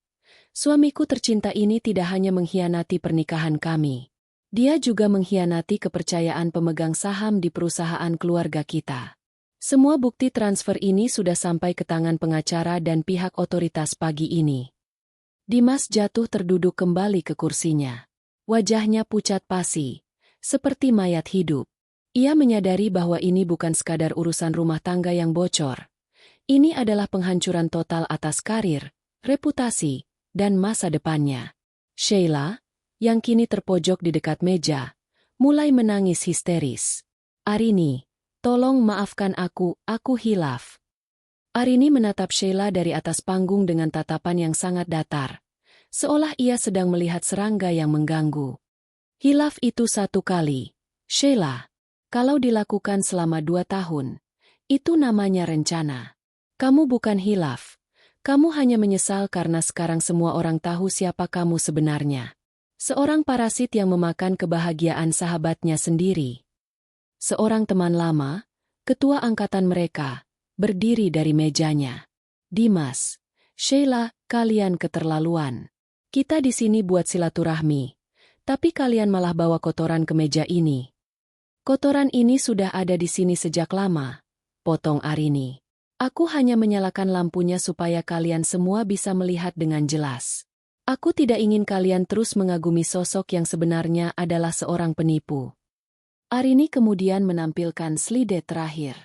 Suamiku tercinta ini tidak hanya mengkhianati pernikahan kami. Dia juga mengkhianati kepercayaan pemegang saham di perusahaan keluarga kita. Semua bukti transfer ini sudah sampai ke tangan pengacara dan pihak otoritas pagi ini. Dimas jatuh terduduk kembali ke kursinya. Wajahnya pucat pasi, seperti mayat hidup. Ia menyadari bahwa ini bukan sekadar urusan rumah tangga yang bocor. Ini adalah penghancuran total atas karir, reputasi, dan masa depannya. Sheila, yang kini terpojok di dekat meja, mulai menangis histeris. Arini, tolong maafkan aku hilaf. Arini menatap Sheila dari atas panggung dengan tatapan yang sangat datar. Seolah ia sedang melihat serangga yang mengganggu. Hilaf itu satu kali. Sheila, kalau dilakukan selama 2 tahun, itu namanya rencana. Kamu bukan hilaf. Kamu hanya menyesal karena sekarang semua orang tahu siapa kamu sebenarnya. Seorang parasit yang memakan kebahagiaan sahabatnya sendiri. Seorang teman lama, ketua angkatan mereka, berdiri dari mejanya. Dimas, Sheila, kalian keterlaluan. Kita di sini buat silaturahmi, tapi kalian malah bawa kotoran ke meja ini. Kotoran ini sudah ada di sini sejak lama, potong Arini. Aku hanya menyalakan lampunya supaya kalian semua bisa melihat dengan jelas. Aku tidak ingin kalian terus mengagumi sosok yang sebenarnya adalah seorang penipu. Arini kemudian menampilkan slide terakhir.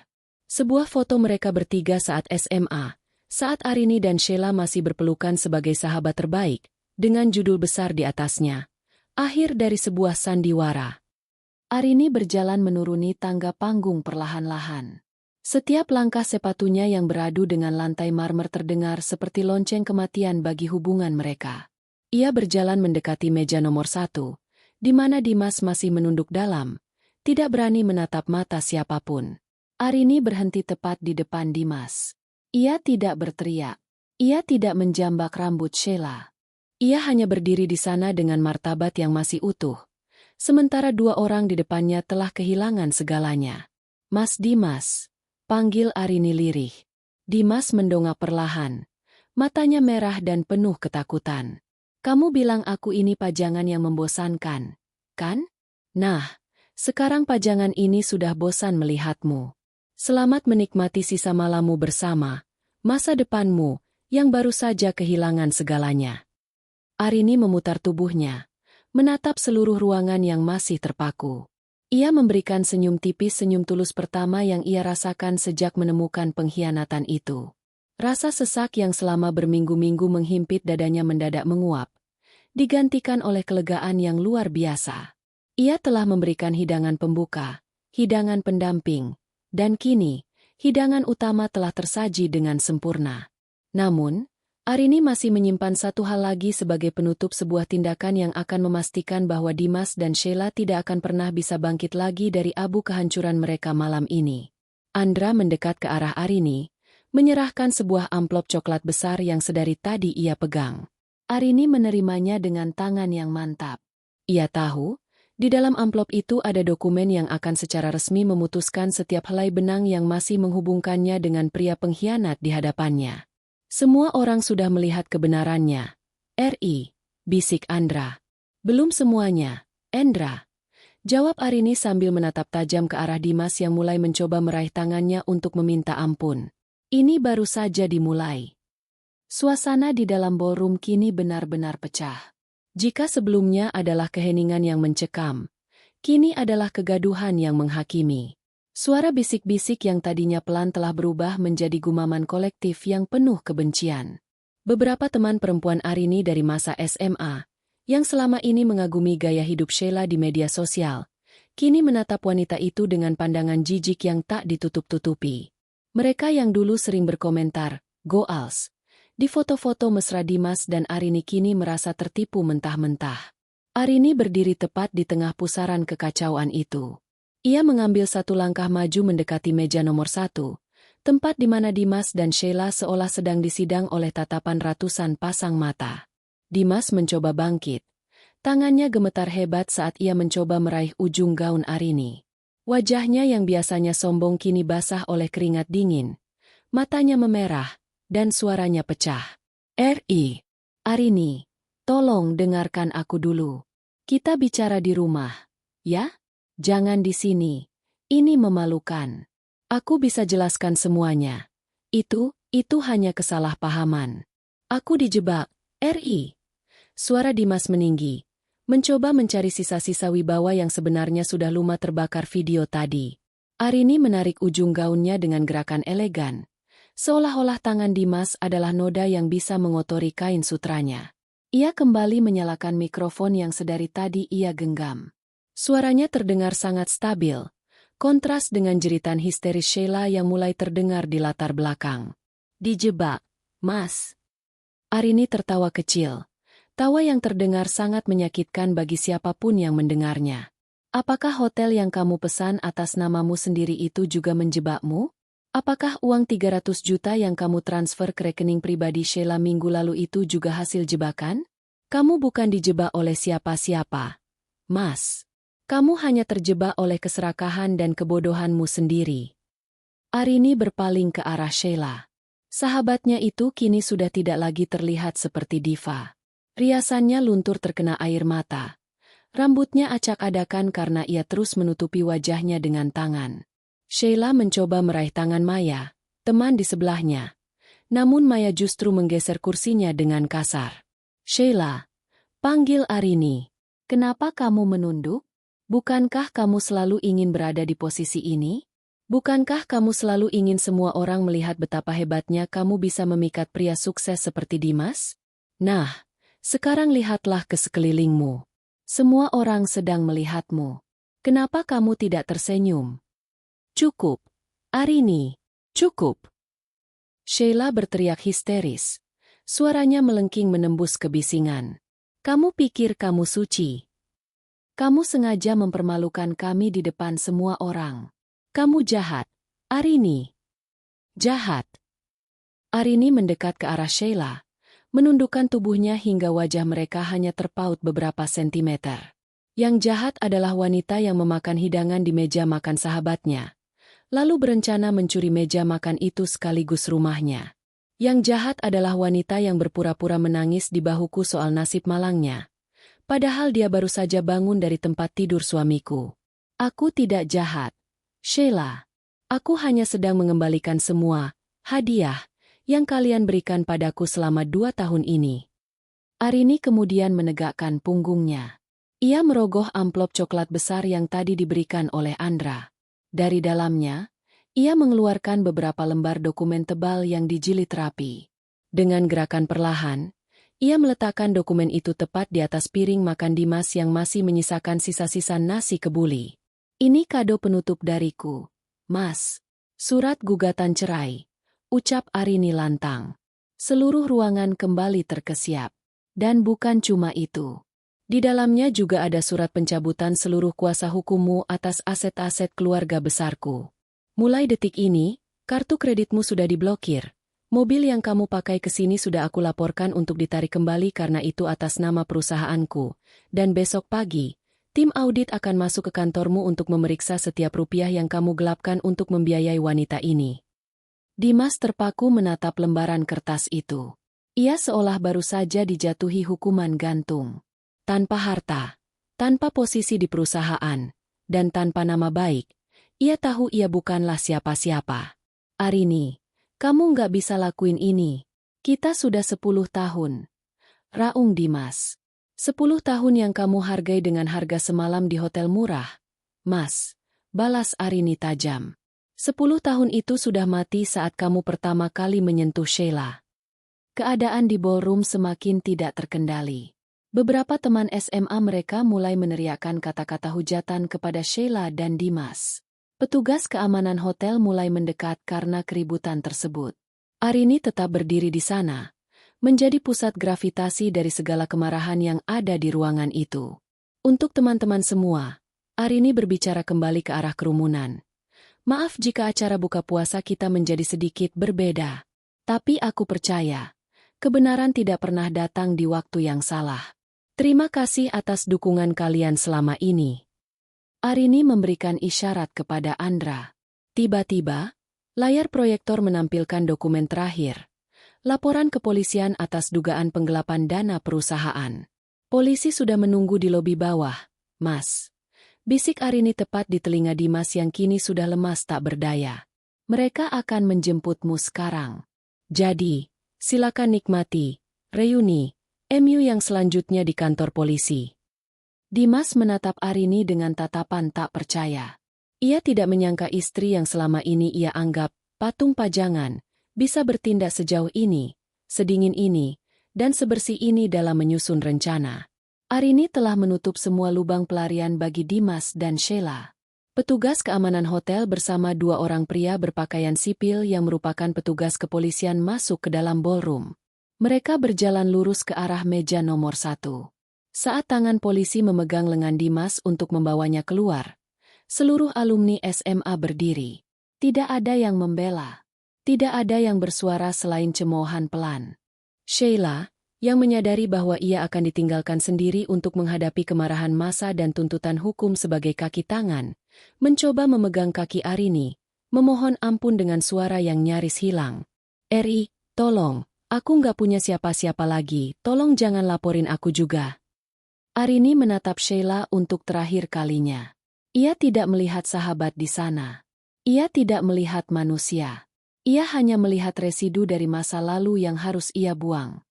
Sebuah foto mereka bertiga saat SMA, saat Arini dan Sheila masih berpelukan sebagai sahabat terbaik, dengan judul besar di atasnya, akhir dari sebuah sandiwara. Arini berjalan menuruni tangga panggung perlahan-lahan. Setiap langkah sepatunya yang beradu dengan lantai marmer terdengar seperti lonceng kematian bagi hubungan mereka. Ia berjalan mendekati meja nomor 1, di mana Dimas masih menunduk dalam, tidak berani menatap mata siapapun. Arini berhenti tepat di depan Dimas. Ia tidak berteriak. Ia tidak menjambak rambut Sheila. Ia hanya berdiri di sana dengan martabat yang masih utuh. Sementara 2 orang di depannya telah kehilangan segalanya. Mas Dimas, panggil Arini lirih. Dimas mendongak perlahan. Matanya merah dan penuh ketakutan. Kamu bilang aku ini pajangan yang membosankan, kan? Nah, sekarang pajangan ini sudah bosan melihatmu. Selamat menikmati sisa malammu bersama, masa depanmu, yang baru saja kehilangan segalanya. Arini memutar tubuhnya, menatap seluruh ruangan yang masih terpaku. Ia memberikan senyum tipis, senyum tulus pertama yang ia rasakan sejak menemukan pengkhianatan itu. Rasa sesak yang selama berminggu-minggu menghimpit dadanya mendadak menguap, digantikan oleh kelegaan yang luar biasa. Ia telah memberikan hidangan pembuka, hidangan pendamping, dan kini, hidangan utama telah tersaji dengan sempurna. Namun, Arini masih menyimpan satu hal lagi sebagai penutup sebuah tindakan yang akan memastikan bahwa Dimas dan Sheila tidak akan pernah bisa bangkit lagi dari abu kehancuran mereka malam ini. Andra mendekat ke arah Arini, menyerahkan sebuah amplop coklat besar yang sedari tadi ia pegang. Arini menerimanya dengan tangan yang mantap. Ia tahu, di dalam amplop itu ada dokumen yang akan secara resmi memutuskan setiap helai benang yang masih menghubungkannya dengan pria pengkhianat di hadapannya. Semua orang sudah melihat kebenarannya. RI, bisik Andra. Belum semuanya, Endra. Jawab Arini sambil menatap tajam ke arah Dimas yang mulai mencoba meraih tangannya untuk meminta ampun. Ini baru saja dimulai. Suasana di dalam ballroom kini benar-benar pecah. Jika sebelumnya adalah keheningan yang mencekam, kini adalah kegaduhan yang menghakimi. Suara bisik-bisik yang tadinya pelan telah berubah menjadi gumaman kolektif yang penuh kebencian. Beberapa teman perempuan Arini dari masa SMA, yang selama ini mengagumi gaya hidup Sheila di media sosial, kini menatap wanita itu dengan pandangan jijik yang tak ditutup-tutupi. Mereka yang dulu sering berkomentar, "Goals," di foto-foto mesra Dimas dan Arini kini merasa tertipu mentah-mentah. Arini berdiri tepat di tengah pusaran kekacauan itu. Ia mengambil satu langkah maju mendekati meja nomor 1, tempat di mana Dimas dan Sheila seolah sedang disidang oleh tatapan ratusan pasang mata. Dimas mencoba bangkit. Tangannya gemetar hebat saat ia mencoba meraih ujung gaun Arini. Wajahnya yang biasanya sombong kini basah oleh keringat dingin. Matanya memerah, dan suaranya pecah. "RI, Arini, tolong dengarkan aku dulu. Kita bicara di rumah, ya? Jangan di sini. Ini memalukan. Aku bisa jelaskan semuanya. Itu hanya kesalahpahaman. Aku dijebak, RI." Suara Dimas meninggi, mencoba mencari sisa-sisa wibawa yang sebenarnya sudah lumat terbakar video tadi. Arini menarik ujung gaunnya dengan gerakan elegan, seolah-olah tangan Dimas adalah noda yang bisa mengotori kain sutranya. Ia kembali menyalakan mikrofon yang sedari tadi ia genggam. Suaranya terdengar sangat stabil, kontras dengan jeritan histeris Sheila yang mulai terdengar di latar belakang. "Dijebak, Mas." Arini tertawa kecil. Tawa yang terdengar sangat menyakitkan bagi siapapun yang mendengarnya. "Apakah hotel yang kamu pesan atas namamu sendiri itu juga menjebakmu? Apakah uang 300 juta yang kamu transfer ke rekening pribadi Sheila minggu lalu itu juga hasil jebakan? Kamu bukan dijebak oleh siapa-siapa, Mas. Kamu hanya terjebak oleh keserakahan dan kebodohanmu sendiri." Arini berpaling ke arah Sheila. Sahabatnya itu kini sudah tidak lagi terlihat seperti diva. Riasannya luntur terkena air mata. Rambutnya acak-adakan karena ia terus menutupi wajahnya dengan tangan. Sheila mencoba meraih tangan Maya, teman di sebelahnya. Namun Maya justru menggeser kursinya dengan kasar. "Sheila," panggil Arini. "Kenapa kamu menunduk? Bukankah kamu selalu ingin berada di posisi ini? Bukankah kamu selalu ingin semua orang melihat betapa hebatnya kamu bisa memikat pria sukses seperti Dimas? Nah, sekarang lihatlah ke sekelilingmu. Semua orang sedang melihatmu. Kenapa kamu tidak tersenyum?" "Cukup, Arini, cukup!" Sheila berteriak histeris. Suaranya melengking menembus kebisingan. "Kamu pikir kamu suci? Kamu sengaja mempermalukan kami di depan semua orang. Kamu jahat, Arini. Jahat." Arini mendekat ke arah Sheila, menundukkan tubuhnya hingga wajah mereka hanya terpaut beberapa sentimeter. Yang jahat adalah wanita yang memakan hidangan di meja makan sahabatnya, lalu berencana mencuri meja makan itu sekaligus rumahnya. Yang jahat adalah wanita yang berpura-pura menangis di bahuku soal nasib malangnya. Padahal dia baru saja bangun dari tempat tidur suamiku. Aku tidak jahat, Sheila. Aku hanya sedang mengembalikan semua hadiah yang kalian berikan padaku selama 2 tahun ini. Arini kemudian menegakkan punggungnya. Ia merogoh amplop coklat besar yang tadi diberikan oleh Andra. Dari dalamnya, ia mengeluarkan beberapa lembar dokumen tebal yang dijilid rapi. Dengan gerakan perlahan, ia meletakkan dokumen itu tepat di atas piring makan Dimas yang masih menyisakan sisa-sisa nasi kebuli. "Ini kado penutup dariku, Mas." Surat gugatan cerai, ucap Arini lantang. Seluruh ruangan kembali terkesiap. Dan bukan cuma itu. Di dalamnya juga ada surat pencabutan seluruh kuasa hukummu atas aset-aset keluarga besarku. Mulai detik ini, kartu kreditmu sudah diblokir. Mobil yang kamu pakai ke sini sudah aku laporkan untuk ditarik kembali karena itu atas nama perusahaanku. Dan besok pagi, tim audit akan masuk ke kantormu untuk memeriksa setiap rupiah yang kamu gelapkan untuk membiayai wanita ini. Dimas terpaku menatap lembaran kertas itu. Ia seolah baru saja dijatuhi hukuman gantung. Tanpa harta, tanpa posisi di perusahaan, dan tanpa nama baik, ia tahu ia bukanlah siapa-siapa. Arini, kamu nggak bisa lakuin ini. Kita sudah 10 tahun. Raung Dimas. 10 tahun yang kamu hargai dengan harga semalam di hotel murah. Mas, balas Arini tajam. 10 tahun itu sudah mati saat kamu pertama kali menyentuh Sheila. Keadaan di ballroom semakin tidak terkendali. Beberapa teman SMA mereka mulai meneriakkan kata-kata hujatan kepada Sheila dan Dimas. Petugas keamanan hotel mulai mendekat karena keributan tersebut. Arini tetap berdiri di sana, menjadi pusat gravitasi dari segala kemarahan yang ada di ruangan itu. Untuk teman-teman semua, Arini berbicara kembali ke arah kerumunan. Maaf jika acara buka puasa kita menjadi sedikit berbeda. Tapi aku percaya, kebenaran tidak pernah datang di waktu yang salah. Terima kasih atas dukungan kalian selama ini. Arini memberikan isyarat kepada Andra. Tiba-tiba, layar proyektor menampilkan dokumen terakhir. Laporan kepolisian atas dugaan penggelapan dana perusahaan. Polisi sudah menunggu di lobi bawah, Mas. Bisik Arini tepat di telinga Dimas yang kini sudah lemas tak berdaya. Mereka akan menjemputmu sekarang. Jadi, silakan nikmati reuni MU yang selanjutnya di kantor polisi. Dimas menatap Arini dengan tatapan tak percaya. Ia tidak menyangka istri yang selama ini ia anggap patung pajangan bisa bertindak sejauh ini, sedingin ini, dan sebersih ini dalam menyusun rencana. Arini telah menutup semua lubang pelarian bagi Dimas dan Sheila. Petugas keamanan hotel bersama 2 orang pria berpakaian sipil yang merupakan petugas kepolisian masuk ke dalam ballroom. Mereka berjalan lurus ke arah meja nomor 1. Saat tangan polisi memegang lengan Dimas untuk membawanya keluar, seluruh alumni SMA berdiri. Tidak ada yang membela. Tidak ada yang bersuara selain cemoohan pelan. Sheila, yang menyadari bahwa ia akan ditinggalkan sendiri untuk menghadapi kemarahan massa dan tuntutan hukum sebagai kaki tangan, mencoba memegang kaki Arini, memohon ampun dengan suara yang nyaris hilang. "Eri, tolong, aku nggak punya siapa-siapa lagi, tolong jangan laporin aku juga." Arini menatap Sheila untuk terakhir kalinya. Ia tidak melihat sahabat di sana. Ia tidak melihat manusia. Ia hanya melihat residu dari masa lalu yang harus ia buang.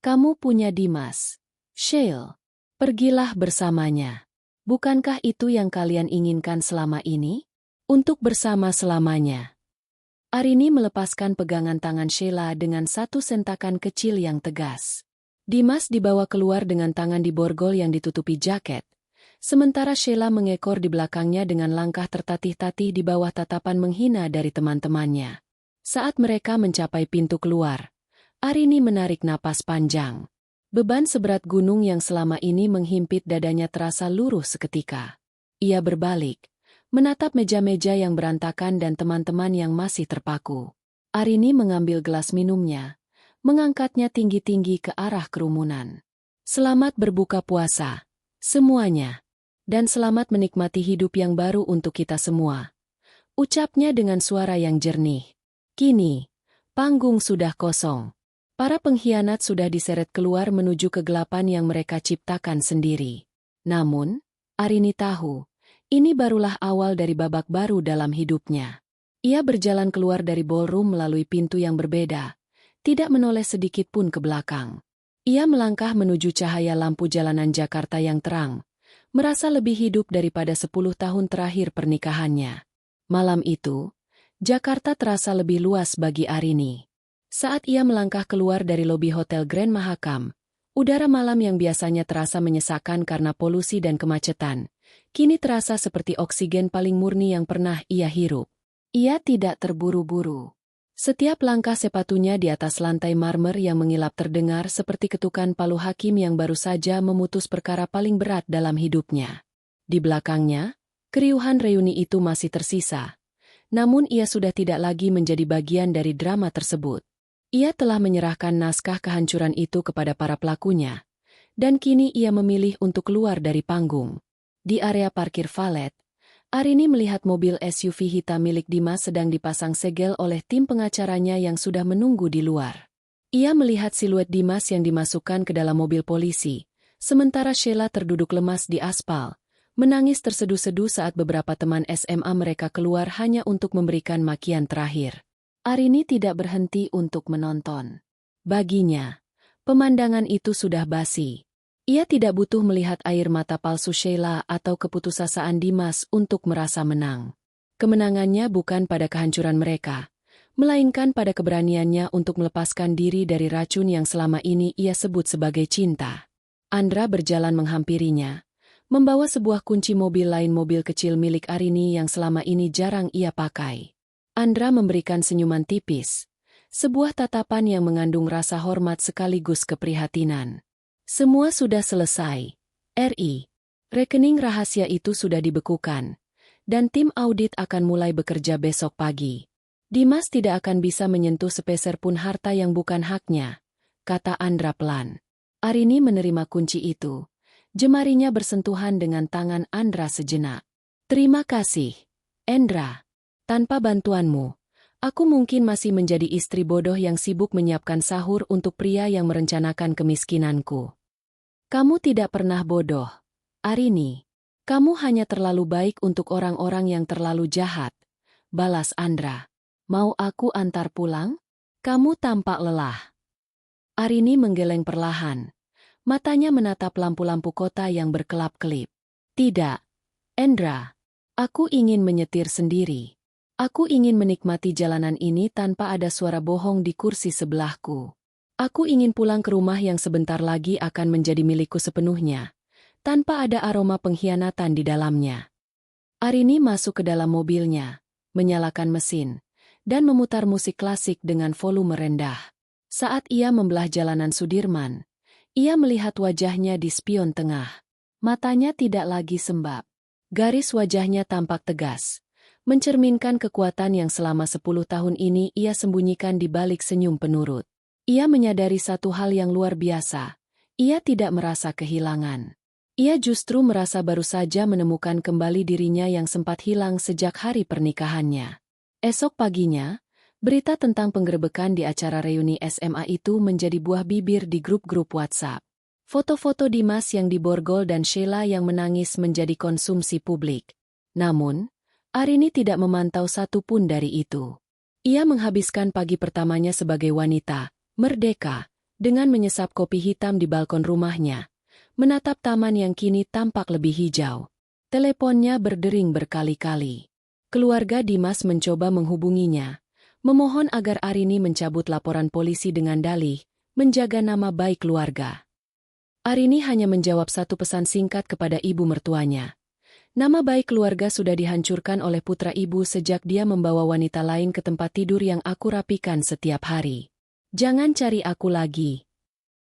"Kamu punya Dimas, Sheila. Pergilah bersamanya. Bukankah itu yang kalian inginkan selama ini? Untuk bersama selamanya." Arini melepaskan pegangan tangan Sheila dengan satu sentakan kecil yang tegas. Dimas dibawa keluar dengan tangan diborgol yang ditutupi jaket, sementara Sheila mengekor di belakangnya dengan langkah tertatih-tatih di bawah tatapan menghina dari teman-temannya. Saat mereka mencapai pintu keluar, Arini menarik napas panjang. Beban seberat gunung yang selama ini menghimpit dadanya terasa luruh seketika. Ia berbalik, menatap meja-meja yang berantakan dan teman-teman yang masih terpaku. Arini mengambil gelas minumnya, mengangkatnya tinggi-tinggi ke arah kerumunan. "Selamat berbuka puasa, semuanya. Dan selamat menikmati hidup yang baru untuk kita semua," ucapnya dengan suara yang jernih. Kini, panggung sudah kosong. Para pengkhianat sudah diseret keluar menuju kegelapan yang mereka ciptakan sendiri. Namun, Arini tahu, ini barulah awal dari babak baru dalam hidupnya. Ia berjalan keluar dari ballroom melalui pintu yang berbeda, tidak menoleh sedikit pun ke belakang. Ia melangkah menuju cahaya lampu jalanan Jakarta yang terang, merasa lebih hidup daripada 10 tahun terakhir pernikahannya. Malam itu, Jakarta terasa lebih luas bagi Arini. Saat ia melangkah keluar dari lobi Hotel Grand Mahakam, udara malam yang biasanya terasa menyesakan karena polusi dan kemacetan, kini terasa seperti oksigen paling murni yang pernah ia hirup. Ia tidak terburu-buru. Setiap langkah sepatunya di atas lantai marmer yang mengilap terdengar seperti ketukan palu hakim yang baru saja memutus perkara paling berat dalam hidupnya. Di belakangnya, keriuhan reuni itu masih tersisa. Namun ia sudah tidak lagi menjadi bagian dari drama tersebut. Ia telah menyerahkan naskah kehancuran itu kepada para pelakunya. Dan kini ia memilih untuk keluar dari panggung. Di area parkir valet, Arini melihat mobil SUV hitam milik Dimas sedang dipasang segel oleh tim pengacaranya yang sudah menunggu di luar. Ia melihat siluet Dimas yang dimasukkan ke dalam mobil polisi, sementara Sheila terduduk lemas di aspal, menangis terseduh-seduh saat beberapa teman SMA mereka keluar hanya untuk memberikan makian terakhir. Arini tidak berhenti untuk menonton. Baginya, pemandangan itu sudah basi. Ia tidak butuh melihat air mata palsu Sheila atau keputusasaan Dimas untuk merasa menang. Kemenangannya bukan pada kehancuran mereka, melainkan pada keberaniannya untuk melepaskan diri dari racun yang selama ini ia sebut sebagai cinta. Andra berjalan menghampirinya, membawa sebuah kunci mobil lain, mobil kecil milik Arini yang selama ini jarang ia pakai. Andra memberikan senyuman tipis, sebuah tatapan yang mengandung rasa hormat sekaligus keprihatinan. Semua sudah selesai. RI. Rekening rahasia itu sudah dibekukan, dan tim audit akan mulai bekerja besok pagi. Dimas tidak akan bisa menyentuh sepeser pun harta yang bukan haknya, kata Andra pelan. Arini menerima kunci itu. Jemarinya bersentuhan dengan tangan Andra sejenak. Terima kasih, Andra. Tanpa bantuanmu, aku mungkin masih menjadi istri bodoh yang sibuk menyiapkan sahur untuk pria yang merencanakan kemiskinanku. Kamu tidak pernah bodoh, Arini. Kamu hanya terlalu baik untuk orang-orang yang terlalu jahat, balas Andra. Mau aku antar pulang? Kamu tampak lelah. Arini menggeleng perlahan. Matanya menatap lampu-lampu kota yang berkelap-kelip. Tidak, Andra. Aku ingin menyetir sendiri. Aku ingin menikmati jalanan ini tanpa ada suara bohong di kursi sebelahku. Aku ingin pulang ke rumah yang sebentar lagi akan menjadi milikku sepenuhnya, tanpa ada aroma pengkhianatan di dalamnya. Arini masuk ke dalam mobilnya, menyalakan mesin, dan memutar musik klasik dengan volume rendah. Saat ia membelah jalanan Sudirman, ia melihat wajahnya di spion tengah. Matanya tidak lagi sembab. Garis wajahnya tampak tegas, mencerminkan kekuatan yang selama 10 tahun ini ia sembunyikan di balik senyum penurut. Ia menyadari satu hal yang luar biasa. Ia tidak merasa kehilangan. Ia justru merasa baru saja menemukan kembali dirinya yang sempat hilang sejak hari pernikahannya. Esok paginya, berita tentang penggerebekan di acara reuni SMA itu menjadi buah bibir di grup-grup WhatsApp. Foto-foto Dimas yang diborgol dan Sheila yang menangis menjadi konsumsi publik. Namun, Arini tidak memantau satu pun dari itu. Ia menghabiskan pagi pertamanya sebagai wanita merdeka, dengan menyesap kopi hitam di balkon rumahnya, menatap taman yang kini tampak lebih hijau. Teleponnya berdering berkali-kali. Keluarga Dimas mencoba menghubunginya, memohon agar Arini mencabut laporan polisi dengan dalih, menjaga nama baik keluarga. Arini hanya menjawab satu pesan singkat kepada ibu mertuanya. Nama baik keluarga sudah dihancurkan oleh putra ibu sejak dia membawa wanita lain ke tempat tidur yang aku rapikan setiap hari. Jangan cari aku lagi.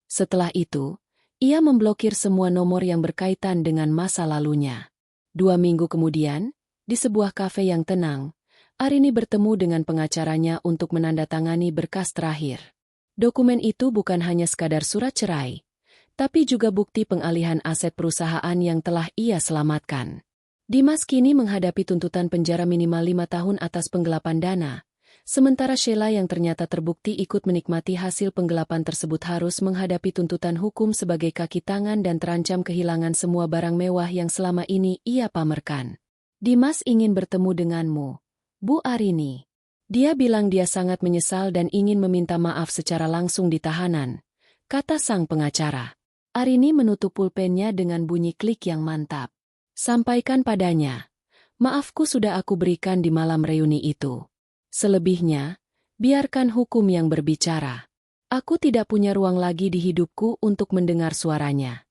Setelah itu, ia memblokir semua nomor yang berkaitan dengan masa lalunya. 2 minggu kemudian, di sebuah kafe yang tenang, Arini bertemu dengan pengacaranya untuk menandatangani berkas terakhir. Dokumen itu bukan hanya sekadar surat cerai, tapi juga bukti pengalihan aset perusahaan yang telah ia selamatkan. Dimas kini menghadapi tuntutan penjara minimal 5 tahun atas penggelapan dana. Sementara Sheila yang ternyata terbukti ikut menikmati hasil penggelapan tersebut harus menghadapi tuntutan hukum sebagai kaki tangan dan terancam kehilangan semua barang mewah yang selama ini ia pamerkan. Dimas ingin bertemu denganmu, Bu Arini. Dia bilang dia sangat menyesal dan ingin meminta maaf secara langsung di tahanan, kata sang pengacara. Arini menutup pulpennya dengan bunyi klik yang mantap. Sampaikan padanya, maafku sudah aku berikan di malam reuni itu. Selebihnya, biarkan hukum yang berbicara. Aku tidak punya ruang lagi di hidupku untuk mendengar suaranya.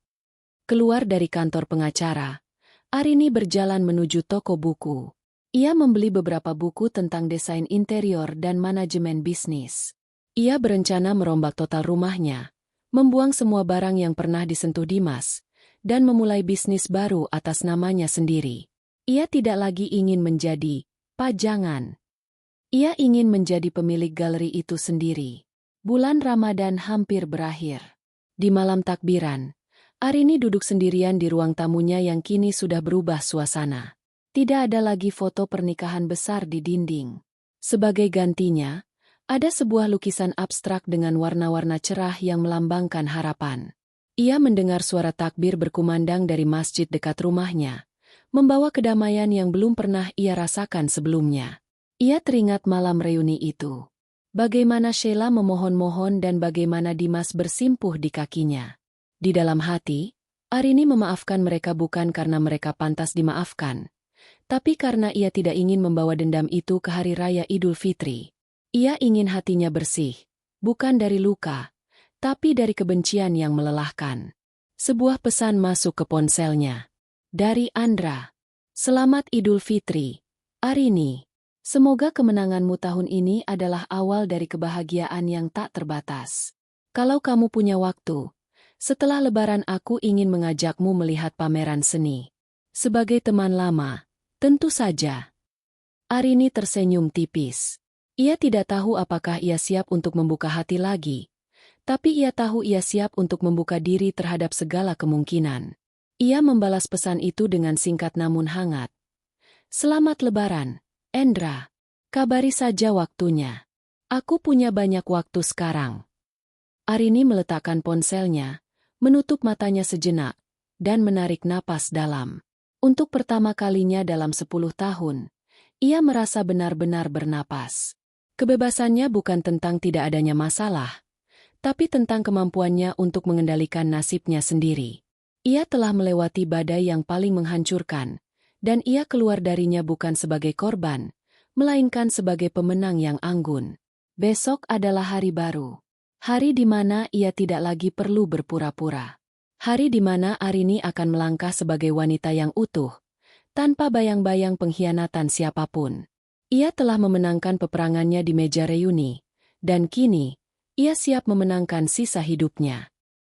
Keluar dari kantor pengacara, Arini berjalan menuju toko buku. Ia membeli beberapa buku tentang desain interior dan manajemen bisnis. Ia berencana merombak total rumahnya, membuang semua barang yang pernah disentuh Dimas, dan memulai bisnis baru atas namanya sendiri. Ia tidak lagi ingin menjadi pajangan. Ia ingin menjadi pemilik galeri itu sendiri. Bulan Ramadan hampir berakhir. Di malam takbiran, Arini duduk sendirian di ruang tamunya yang kini sudah berubah suasana. Tidak ada lagi foto pernikahan besar di dinding. Sebagai gantinya, ada sebuah lukisan abstrak dengan warna-warna cerah yang melambangkan harapan. Ia mendengar suara takbir berkumandang dari masjid dekat rumahnya, membawa kedamaian yang belum pernah ia rasakan sebelumnya. Ia teringat malam reuni itu. Bagaimana Sheila memohon-mohon dan bagaimana Dimas bersimpuh di kakinya. Di dalam hati, Arini memaafkan mereka bukan karena mereka pantas dimaafkan, tapi karena ia tidak ingin membawa dendam itu ke Hari Raya Idul Fitri. Ia ingin hatinya bersih, bukan dari luka, tapi dari kebencian yang melelahkan. Sebuah pesan masuk ke ponselnya. Dari Andra. Selamat Idul Fitri, Arini. Semoga kemenanganmu tahun ini adalah awal dari kebahagiaan yang tak terbatas. Kalau kamu punya waktu, setelah Lebaran aku ingin mengajakmu melihat pameran seni. Sebagai teman lama, tentu saja. Arini tersenyum tipis. Ia tidak tahu apakah ia siap untuk membuka hati lagi, tapi ia tahu ia siap untuk membuka diri terhadap segala kemungkinan. Ia membalas pesan itu dengan singkat namun hangat. Selamat Lebaran, Endra. Kabari saja waktunya. Aku punya banyak waktu sekarang. Arini meletakkan ponselnya, menutup matanya sejenak, dan menarik napas dalam. Untuk pertama kalinya dalam 10 tahun, ia merasa benar-benar bernapas. Kebebasannya bukan tentang tidak adanya masalah, tapi tentang kemampuannya untuk mengendalikan nasibnya sendiri. Ia telah melewati badai yang paling menghancurkan, dan ia keluar darinya bukan sebagai korban, melainkan sebagai pemenang yang anggun. Besok adalah hari baru. Hari di mana ia tidak lagi perlu berpura-pura. Hari di mana Arini akan melangkah sebagai wanita yang utuh, tanpa bayang-bayang pengkhianatan siapapun. Ia telah memenangkan peperangannya di meja reuni, dan kini, ia siap memenangkan sisa hidupnya.